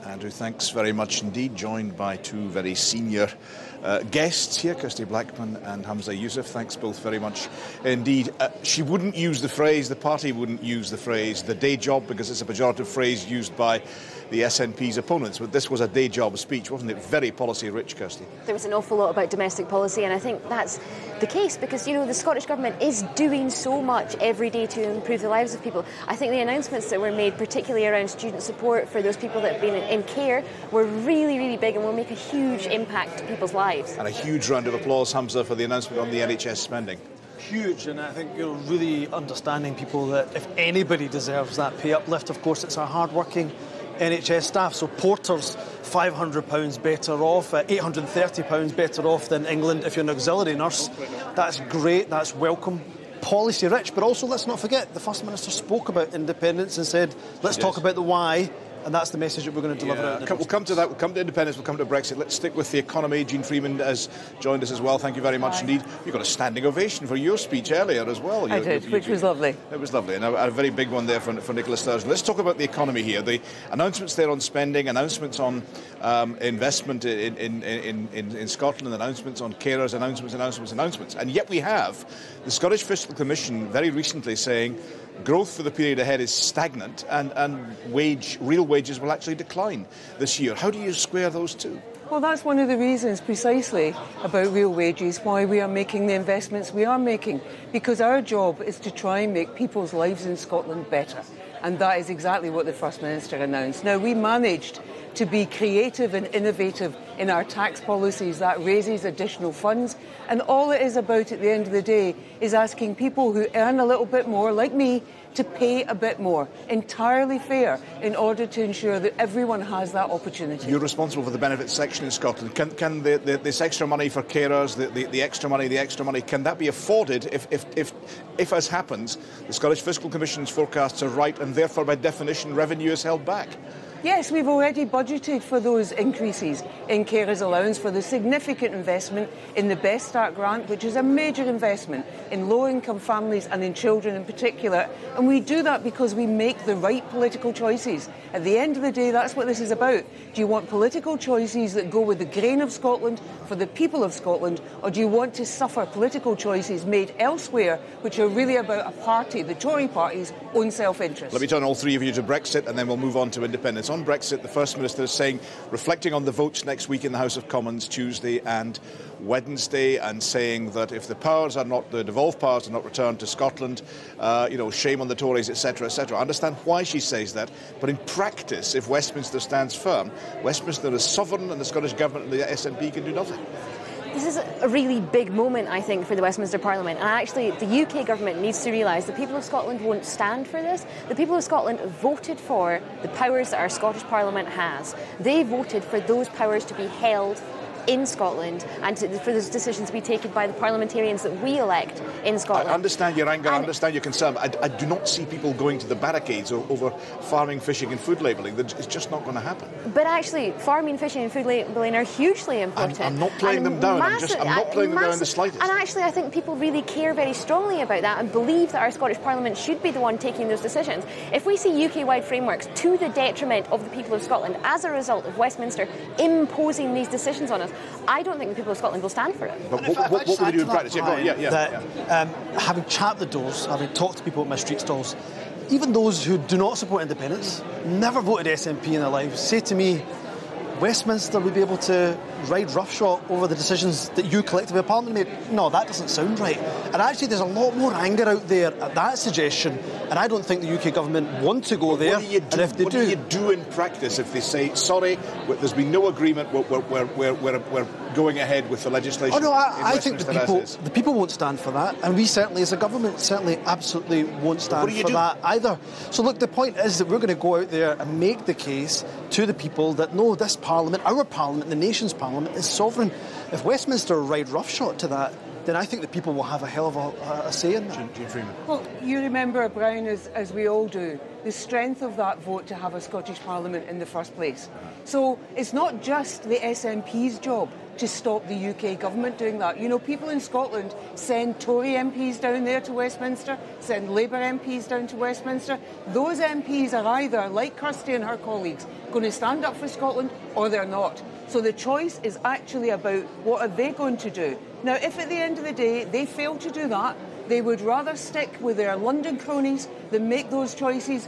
Andrew, thanks very much indeed. Joined by two very senior guests here, Kirsty Blackman and Hamza Yousaf. Thanks both very much indeed. She wouldn't use the phrase, the party wouldn't use the phrase, the day job, because it's a pejorative phrase used by the SNP's opponents. But this was a day job speech, wasn't it? Very policy-rich, Kirsty. There was an awful lot about domestic policy, and I think that's the case because, the Scottish Government is doing so much every day to improve the lives of people. I think the announcements that were made, particularly around student support for those people that have been in care, were really, really big and will make a huge impact to people's lives. And a huge round of applause, Hamza, for the announcement on the NHS spending. Huge, and I think you're really understanding people that if anybody deserves that pay uplift, of course, it's our hard-working NHS staff. So porters, £500 better off, £830 better off than England if you're an auxiliary nurse. That's great, that's welcome. Policy rich, but also let's not forget the First Minister spoke about independence and said, let's talk about the why. And that's the message that we're going to deliver out. We'll come to that. We'll come to independence. We'll come to Brexit. Let's stick with the economy. Jean Freeman has joined us as well. Thank you very much indeed. You got a standing ovation for your speech earlier as well. I did, which was lovely. It was lovely. And a very big one there for Nicola Sturgeon. Let's talk about the economy here. The announcements there on spending, announcements on investment in Scotland, announcements on carers, announcements. And yet we have the Scottish Fiscal Commission very recently saying growth for the period ahead is stagnant and real wages will actually decline this year. How do you square those two? Well, that's one of the reasons precisely about real wages, why we are making the investments we are making, because our job is to try and make people's lives in Scotland better. And that is exactly what the First Minister announced. Now, we managed to be creative and innovative in our tax policies. That raises additional funds. And all it is about at the end of the day is asking people who earn a little bit more, like me, to pay a bit more, entirely fair, in order to ensure that everyone has that opportunity. You're responsible for the benefits section in Scotland. Can this extra money for carers, the extra money, can that be afforded if, as happens, the Scottish Fiscal Commission's forecasts are right and therefore, by definition, revenue is held back? Yes, we've already budgeted for those increases in carers allowance, for the significant investment in the Best Start grant, which is a major investment in low-income families and in children in particular. And we do that because we make the right political choices. At the end of the day, that's what this is about. Do you want political choices that go with the grain of Scotland for the people of Scotland, or do you want to suffer political choices made elsewhere which are really about a party, the Tory party's own self-interest? Let me turn all three of you to Brexit and then we'll move on to independence. On Brexit, the First Minister is saying, reflecting on the votes next week in the House of Commons, Tuesday and Wednesday, and saying that if the devolved powers are not returned to Scotland, shame on the Tories, etc., etc. I understand why she says that, but in practice, if Westminster stands firm, Westminster is sovereign and the Scottish Government and the SNP can do nothing. This is a really big moment, I think, for the Westminster Parliament. And actually, the UK government needs to realise the people of Scotland won't stand for this. The people of Scotland voted for the powers that our Scottish Parliament has. They voted for those powers to be held in Scotland and for those decisions to be taken by the parliamentarians that we elect in Scotland. I understand your anger, I understand your concern. I do not see people going to the barricades over farming, fishing and food labelling. It's just not going to happen. But actually, farming, fishing and food labelling are hugely important. I'm not playing them down. I'm not playing them down in the slightest. And actually, I think people really care very strongly about that and believe that our Scottish Parliament should be the one taking those decisions. If we see UK-wide frameworks to the detriment of the people of Scotland as a result of Westminster imposing these decisions on us, I don't think the people of Scotland will stand for it. But what will we do in practice? Having chapped the doors, having talked to people at my street stalls, even those who do not support independence, never voted SNP in their lives, say to me, Westminster would be able to ride roughshod over the decisions that you collectively Parliament made. No, that doesn't sound right. And actually there's a lot more anger out there at that suggestion, and I don't think the UK government want to go there. What do you do in practice if they say, sorry, there's been no agreement, we're going ahead with the legislation? Oh no, I think the people won't stand for that, and we certainly as a government absolutely won't stand for that either. So look, the point is that we're going to go out there and make the case to the people that no, this Parliament, our Parliament, the nation's Parliament is sovereign. If Westminster ride roughshod to that, then I think the people will have a hell of a say in that. Jean Freeman. Well, you remember, Brian, as we all do, the strength of that vote to have a Scottish Parliament in the first place. So it's not just the SNP's job to stop the UK government doing that. You know, people in Scotland send Tory MPs down there to Westminster, send Labour MPs down to Westminster. Those MPs are either, like Kirsty and her colleagues, going to stand up for Scotland or they're not. So the choice is actually about what are they going to do. Now, if at the end of the day they fail to do that, they would rather stick with their London cronies than make those choices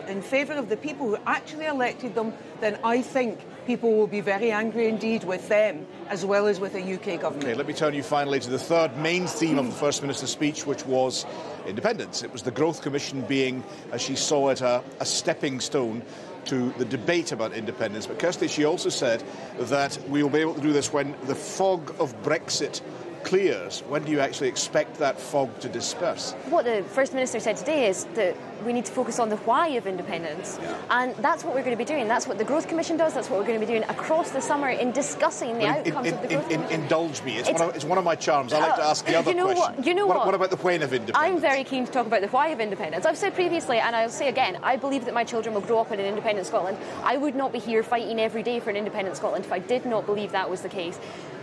in favour of the people who actually elected them, then I think people will be very angry indeed with them as well as with the UK government. OK, let me turn you finally to the third main theme of the First Minister's speech, which was independence. It was the Growth Commission being, as she saw it, a stepping stone to the debate about independence. But Kirsty, she also said that we will be able to do this when the fog of Brexit clears. When do you actually expect that fog to disperse? What the First Minister said today is that we need to focus on the why of independence. Yeah. And that's what we're going to be doing. That's what the Growth Commission does. That's what we're going to be doing across the summer in discussing the outcomes of the Growth Commission. Indulge me. It's one of my charms. I like to ask the other question. What about the when of independence? I'm very keen to talk about the why of independence. I've said previously, and I'll say again, I believe that my children will grow up in an independent Scotland. I would not be here fighting every day for an independent Scotland if I did not believe that was the case.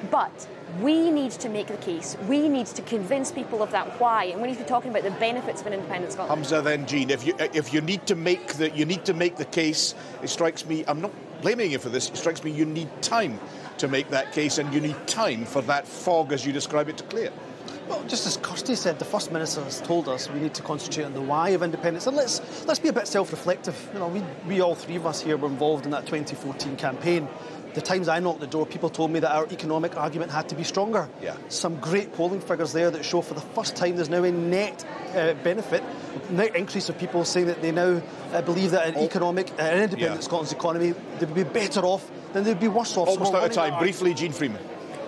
But we need to make the case. We need to convince people of that why, and we need to be talking about the benefits of an independent Scotland. Hamza, then Jean, if you need to make the case, it strikes me. I'm not blaming you for this. It strikes me you need time to make that case, and you need time for that fog, as you describe it, to clear. Well, just as Kirsty said, the First Minister has told us we need to concentrate on the why of independence, and let's be a bit self-reflective. You know, we all three of us here were involved in that 2014 campaign. The times I knocked the door, people told me that our economic argument had to be stronger. Yeah. Some great polling figures there that show for the first time there's now a net benefit, net increase of people saying that they now believe that an independent Scotland's economy, they would be better off than they'd be worse off. Almost out of time. Briefly, Jean Freeman.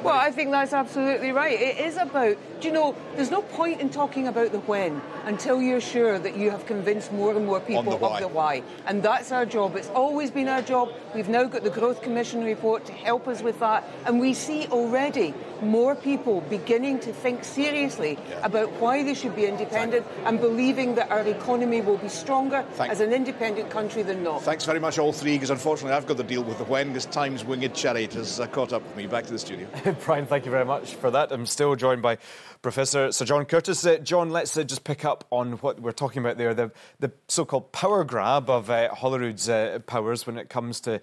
Well, I think that's absolutely right. It is about, do you know, there's no point in talking about the when until you're sure that you have convinced more and more people of the why. And that's our job. It's always been our job. We've now got the Growth Commission report to help us with that. And we see already more people beginning to think seriously about why they should be independent and believing that our economy will be stronger as an independent country than not. Thanks very much, all three, because unfortunately I've got to deal with the when. This Time's winged chariot has caught up with me. Back to the studio. Brian, thank you very much for that. I'm still joined by Professor Sir John Curtis. John, let's just pick up on what we're talking about there, the so-called power grab of Holyrood's powers when it comes to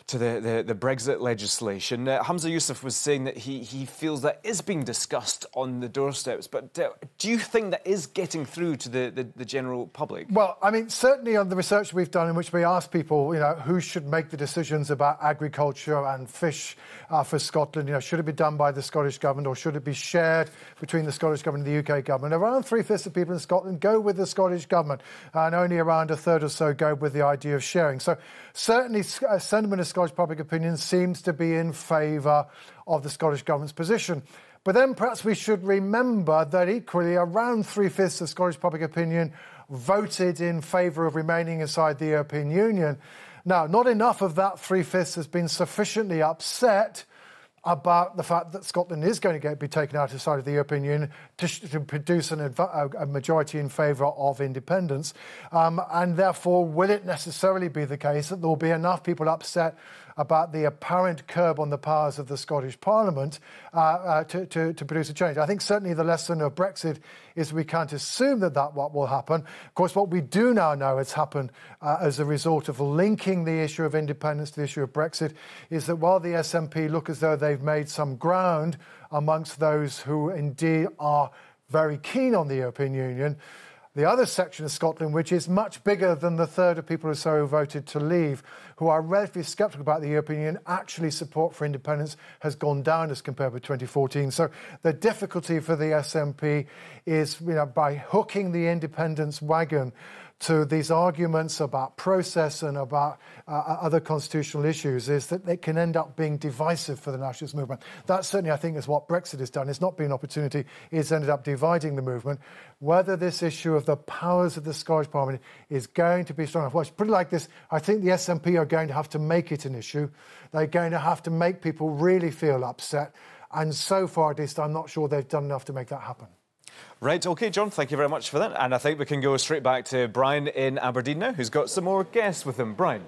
the Brexit legislation. Hamza Yousaf was saying that he feels that is being discussed on the doorsteps, but do you think that is getting through to the general public? Well, I mean, certainly on the research we've done in which we asked people, who should make the decisions about agriculture and fish for Scotland, should it be done by the Scottish Government or should it be shared between the Scottish Government and the UK Government? Around 3/5 of people in Scotland go with the Scottish Government and only around a third or so go with the idea of sharing. So certainly sentiment of Scottish public opinion seems to be in favour of the Scottish Government's position. But then perhaps we should remember that equally around 3/5 of Scottish public opinion voted in favour of remaining inside the European Union. Now, not enough of that 3/5 has been sufficiently upset about the fact that Scotland is going to be taken out outside of the European Union to produce a majority in favour of independence. And therefore, will it necessarily be the case that there will be enough people upset about the apparent curb on the powers of the Scottish Parliament to produce a change? I think certainly the lesson of Brexit is we can't assume that what will happen. Of course, what we do now know has happened as a result of linking the issue of independence to the issue of Brexit is that while the SNP look as though they've made some ground amongst those who indeed are very keen on the European Union, the other section of Scotland, which is much bigger than the third of people who voted to leave, who are relatively sceptical about the European Union, actually support for independence has gone down as compared with 2014. So the difficulty for the SNP is, by hooking the independence wagon to these arguments about process and about other constitutional issues, is that they can end up being divisive for the nationalist movement. That certainly, I think, is what Brexit has done. It's not been an opportunity. It's ended up dividing the movement. Whether this issue of the powers of the Scottish Parliament is going to be strong enough. Well, put it like this, I think the SNP are going to have to make it an issue. They're going to have to make people really feel upset. And so far, at least, I'm not sure they've done enough to make that happen. Right, OK, John, thank you very much for that. And I think we can go straight back to Brian in Aberdeen now, who's got some more guests with him. Brian.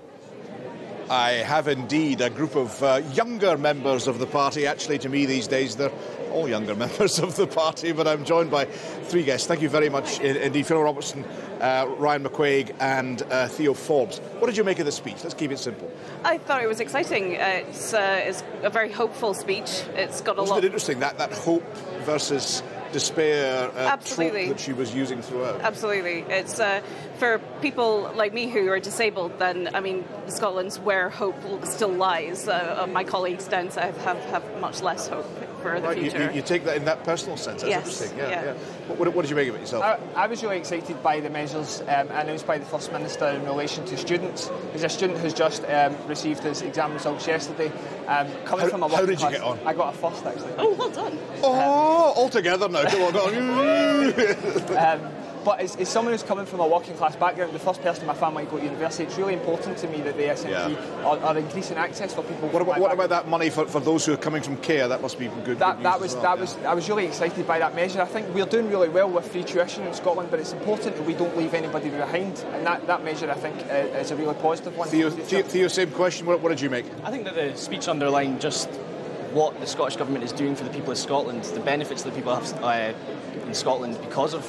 I have indeed a group of younger members of the party. Actually, to me these days, they're all younger members of the party, but I'm joined by three guests. Thank you very much indeed. Phil Robertson, Ryan McQuaig and Theo Forbes. What did you make of the speech? Let's keep it simple. I thought it was exciting. It's a very hopeful speech. It's got a lot... Wasn't it interesting, that hope versus despair trope that she was using throughout? Absolutely. It's for people like me who are disabled, then, I mean, Scotland's where hope still lies. My colleagues down south have much less hope for the future. You take that in that personal sense. That's interesting. Yeah. What did you make of it yourself? I was really excited by the measures announced by the First Minister in relation to students. There's a student who's just received his exam results yesterday. How did you get on? I got a first, actually. Oh, well done. Oh, all together now. Come on. But as someone who's coming from a working class background, the first person in my family to go to university, it's really important to me that the SNP are increasing access for people. What about that money for those who are coming from care? That must be good. I was really excited by that measure. I think we're doing really well with free tuition in Scotland, but it's important that we don't leave anybody behind. And that measure, I think, is a really positive one. Theo, same question. What did you make? I think that the speech underlined just what the Scottish Government is doing for the people of Scotland, the benefits that the people have in Scotland because of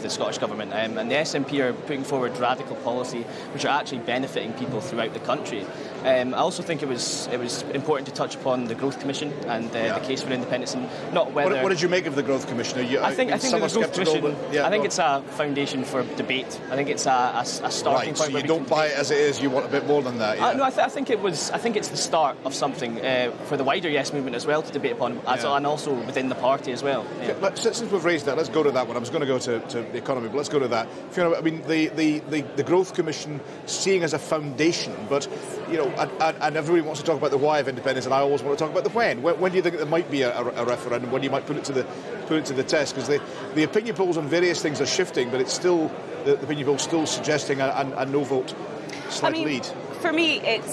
the Scottish Government, and the SNP are putting forward radical policy which are actually benefiting people throughout the country. I also think it was important to touch upon the Growth Commission and the case for independence, and not whether... What did you make of the Growth Commission? I think the Growth Commission, I think it's a foundation for debate. I think it's a starting point. So you don't buy it as it is, you want a bit more than that? No, I think it's the start of something for the wider Yes movement as well to debate upon, and also within the party as well. Since we've raised that, let's go to that one. I was going to go to the economy, but let's go to that. Fiona, I mean, the Growth Commission seeing as a foundation, but and everybody wants to talk about the why of independence, and I always want to talk about the when. When do you think there might be a referendum? When you might put it to the test? Because the opinion polls on various things are shifting, but it's still the opinion polls still suggesting a no vote slight lead. For me, it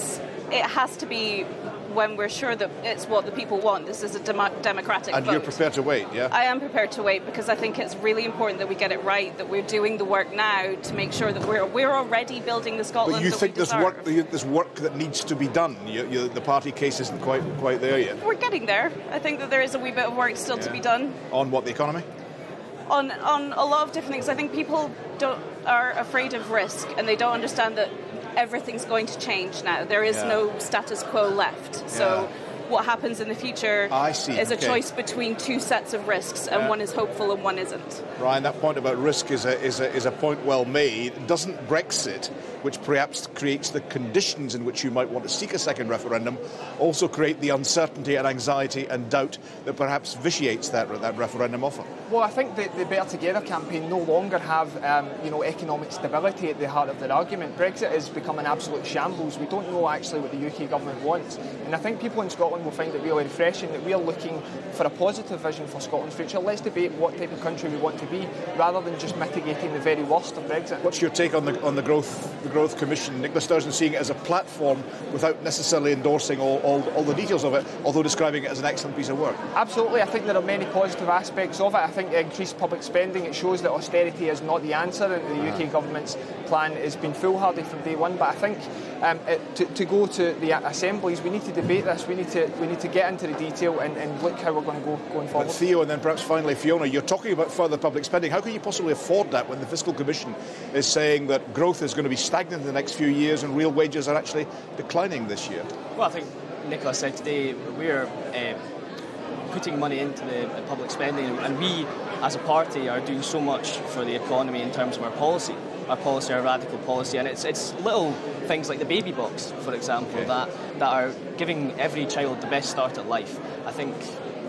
has to be when we're sure that it's what the people want. This is a democratic vote. And you're prepared to wait, yeah? I am prepared to wait, because I think it's really important that we get it right, that we're doing the work now to make sure that we're already building the Scotland that we deserve. But you think there's work that needs to be done? The party case isn't quite there yet. We're getting there. I think that there is a wee bit of work still to be done. On what, the economy? On a lot of different things. I think people are afraid of risk, and they don't understand that everything's going to change now. There is no status quo left. So what happens in the future is a choice between two sets of risks, and one is hopeful and one isn't. Ryan, that point about risk is a point well made. Doesn't Brexit, which perhaps creates the conditions in which you might want to seek a second referendum, also create the uncertainty and anxiety and doubt that perhaps vitiates that referendum offer? Well, I think the Better Together campaign no longer have economic stability at the heart of their argument. Brexit has become an absolute shambles. We don't know actually what the UK government wants. And I think people in Scotland will find it really refreshing that we are looking for a positive vision for Scotland's future. Let's debate what type of country we want to be, rather than just mitigating the very worst of Brexit. What's your take on the Growth Commission? Nicola Sturgeon seeing it as a platform without necessarily endorsing all the details of it, although describing it as an excellent piece of work. Absolutely. I think there are many positive aspects of it. I think increased public spending, it shows that austerity is not the answer, and the UK government's plan has been foolhardy from day one. But I think to go to the assemblies, we need to debate this. We need to get into the detail and look how we're going to go going forward. But Theo, and then perhaps finally Fiona, you're talking about further public spending. How can you possibly afford that when the Fiscal Commission is saying that growth is going to be stagnant in the next few years and real wages are actually declining this year? Well, I think Nicola said today we're putting money into the public spending, and we as a party are doing so much for the economy in terms of our policy, our radical policy, and it's little things like the baby box, for example, that are giving every child the best start at life. I think.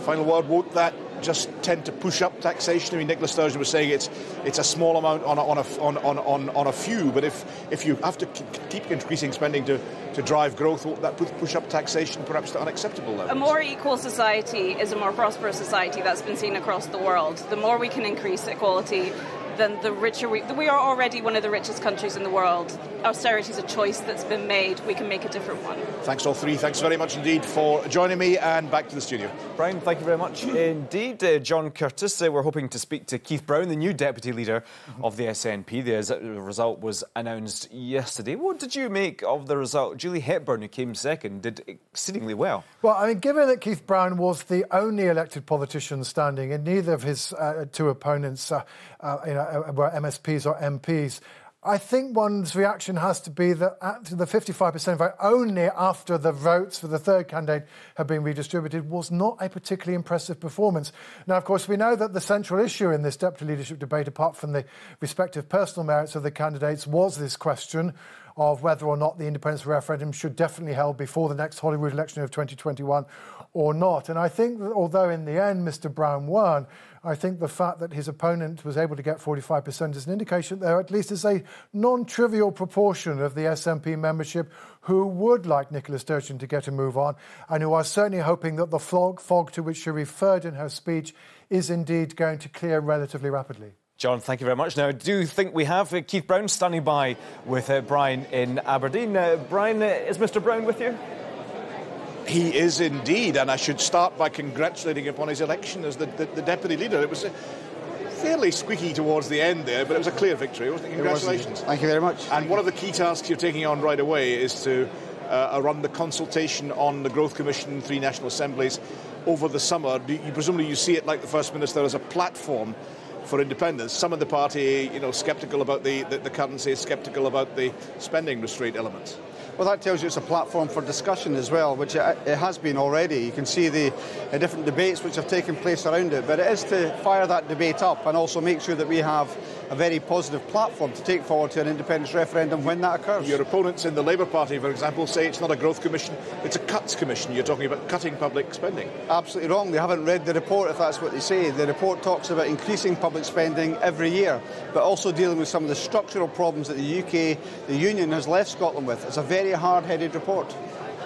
Final word, won't that just tend to push up taxation? I mean, Nicola Sturgeon was saying it's a small amount on a few, but if you have to keep increasing spending to drive growth, won't that push up taxation perhaps to unacceptable levels? A more equal society is a more prosperous society. That's been seen across the world. The more we can increase equality, then the richer we are already one of the richest countries in the world. Austerity is a choice that's been made. We can make a different one. Thanks all three. Thanks very much indeed for joining me, and back to the studio. Brian, thank you very much indeed. John Curtis, we're hoping to speak to Keith Brown, the new deputy leader of the SNP. The result was announced yesterday. What did you make of the result? Julie Hepburn, who came second, did exceedingly well. Well, I mean, given that Keith Brown was the only elected politician standing, and neither of his two opponents were MSPs or MPs, I think one's reaction has to be that the 55% vote only after the votes for the third candidate had been redistributed was not a particularly impressive performance. Now, of course, we know that the central issue in this deputy leadership debate, apart from the respective personal merits of the candidates, was this question of whether or not the independence referendum should definitely be held before the next Holyrood election of 2021 or not. And I think that although in the end Mr Brown won, I think the fact that his opponent was able to get 45% is an indication that there at least is a non-trivial proportion of the SNP membership who would like Nicola Sturgeon to get a move on, and who are certainly hoping that the fog to which she referred in her speech is indeed going to clear relatively rapidly. John, thank you very much. Now, I do think we have Keith Brown standing by with Brian in Aberdeen. Brian, is Mr Brown with you? He is indeed, and I should start by congratulating him upon his election as the deputy leader. It was fairly squeaky towards the end there, but it was a clear victory, wasn't it? Congratulations. Thank you very much. And one of the key tasks you're taking on right away is to run the consultation on the Growth Commission, 3 national assemblies over the summer. Presumably you see it like the First Minister as a platform for independence. Some of the party, sceptical about the currency, sceptical about the spending restraint elements. Well, that tells you it's a platform for discussion as well, which it has been already. You can see the different debates which have taken place around it, but it is to fire that debate up and also make sure that we have a very positive platform to take forward to an independence referendum when that occurs. Your opponents in the Labour Party, for example, say it's not a growth commission, it's a cuts commission. You're talking about cutting public spending. Absolutely wrong. They haven't read the report, if that's what they say. The report talks about increasing public spending every year, but also dealing with some of the structural problems that the UK, the Union, has left Scotland with. It's a very hard-headed report.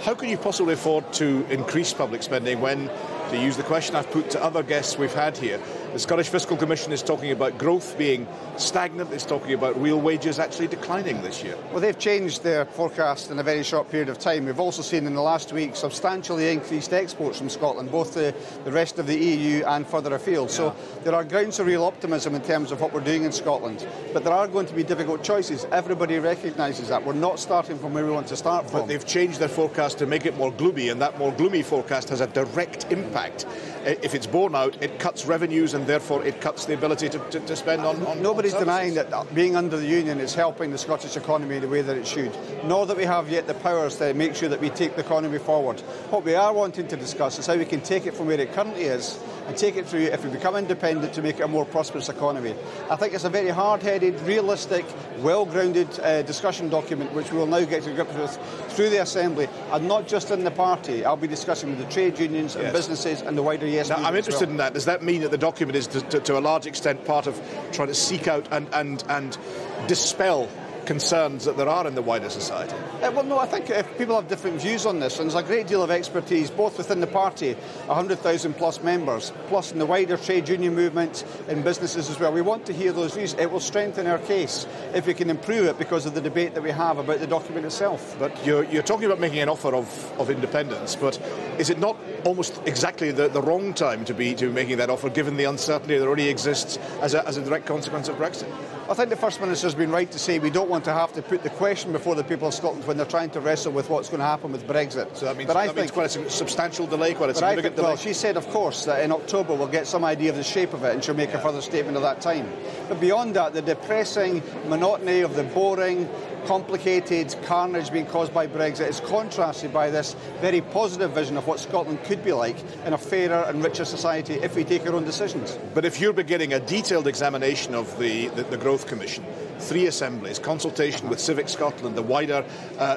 How can you possibly afford to increase public spending when, to use the question I've put to other guests we've had here, the Scottish Fiscal Commission is talking about growth being stagnant, it's talking about real wages actually declining this year? Well, they've changed their forecast in a very short period of time. We've also seen in the last week substantially increased exports from Scotland, both the rest of the EU and further afield. Yeah. So there are grounds of real optimism in terms of what we're doing in Scotland. But there are going to be difficult choices. Everybody recognises that. We're not starting from where we want to start from. But they've changed their forecast to make it more gloomy, and that more gloomy forecast has a direct impact. If it's borne out, it cuts revenues and therefore it cuts the ability to spend on Nobody's on denying that being under the Union is helping the Scottish economy the way that it should, nor that we have yet the powers to make sure that we take the economy forward. What we are wanting to discuss is how we can take it from where it currently is and take it through, if we become independent, to make it a more prosperous economy. I think it's a very hard-headed, realistic, well-grounded discussion document which we will now get to grips with through the Assembly, and not just in the party. I'll be discussing with the trade unions and businesses and the wider Yes Now, movement. I'm interested in that. Does that mean that the document is to a large extent part of trying to seek out and dispel concerns that there are in the wider society? Well, no, I think people have different views on this, and there's a great deal of expertise, both within the party, 100,000 plus members, plus in the wider trade union movement, in businesses as well. We want to hear those views. It will strengthen our case if we can improve it because of the debate that we have about the document itself. But you're talking about making an offer of independence, but is it not almost exactly the wrong time to be making that offer, given the uncertainty that already exists as a direct consequence of Brexit? I think the First Minister has been right to say we don't want to have to put the question before the people of Scotland when they're trying to wrestle with what's going to happen with Brexit. So that means quite a substantial delay, quite a significant delay. Well, she said, of course, that in October we'll get some idea of the shape of it and she'll make a further statement at that time. But beyond that, the depressing monotony of the boring, complicated carnage being caused by Brexit is contrasted by this very positive vision of what Scotland could be like in a fairer and richer society if we take our own decisions. But if you're beginning a detailed examination of the Growth Commission, 3 assemblies, consultation with Civic Scotland, the wider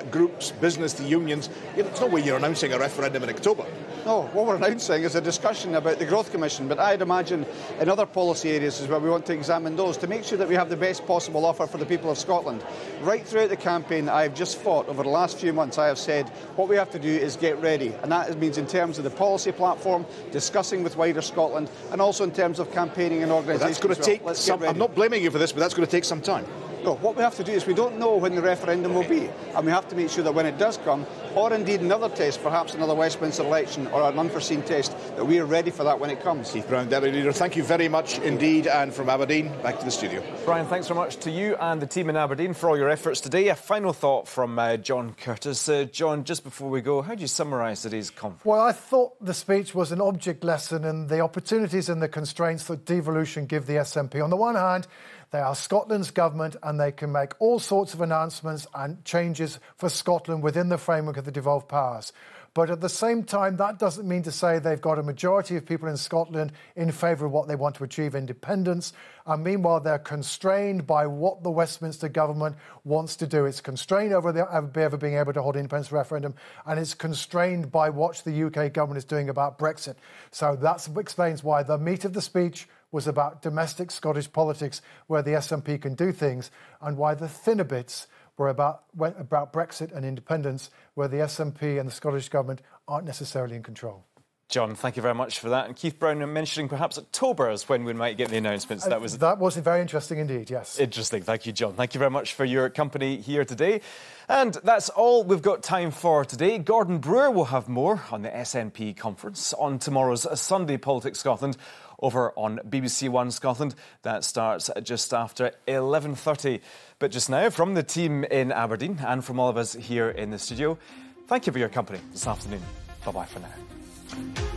groups, business, the unions, there's no way you're announcing a referendum in October. No, what we're announcing is a discussion about the Growth Commission, but I'd imagine in other policy areas as well we want to examine those to make sure that we have the best possible offer for the people of Scotland. Right throughout the campaign I've just fought over the last few months, I have said what we have to do is get ready, and that means in terms of the policy platform, discussing with wider Scotland, and also in terms of campaigning and organisation. That's going to take some. I'm not blaming you for this, but that's going to take some time. No, what we have to do is we don't know when the referendum will be, and we have to make sure that when it does come, or indeed another test, perhaps another Westminster election or an unforeseen test, that we are ready for that when it comes. Keith Brown, Deputy Leader, thank you very much indeed, and from Aberdeen, back to the studio. Brian, thanks very much to you and the team in Aberdeen for all your efforts today. A final thought from John Curtis. John, just before we go, how do you summarise today's conference? Well, I thought the speech was an object lesson in the opportunities and the constraints that devolution give the SNP. On the one hand, they are Scotland's government and they can make all sorts of announcements and changes for Scotland within the framework of the devolved powers. But at the same time, that doesn't mean to say they've got a majority of people in Scotland in favour of what they want to achieve, independence. And meanwhile, they're constrained by what the Westminster government wants to do. It's constrained over ever being able to hold an independence referendum, and it's constrained by what the UK government is doing about Brexit. So that explains why the meat of the speech was about domestic Scottish politics, where the SNP can do things, and why the thinner bits were about Brexit and independence, where the SNP and the Scottish Government aren't necessarily in control. John, thank you very much for that. And Keith Brown mentioning perhaps October as when we might get the announcements. That was very interesting indeed, yes. Interesting. Thank you, John. Thank you very much for your company here today. And that's all we've got time for today. Gordon Brewer will have more on the SNP conference on tomorrow's Sunday Politics Scotland over on BBC One Scotland. That starts just after 11:30. But just now, from the team in Aberdeen and from all of us here in the studio, thank you for your company this afternoon. Bye-bye for now.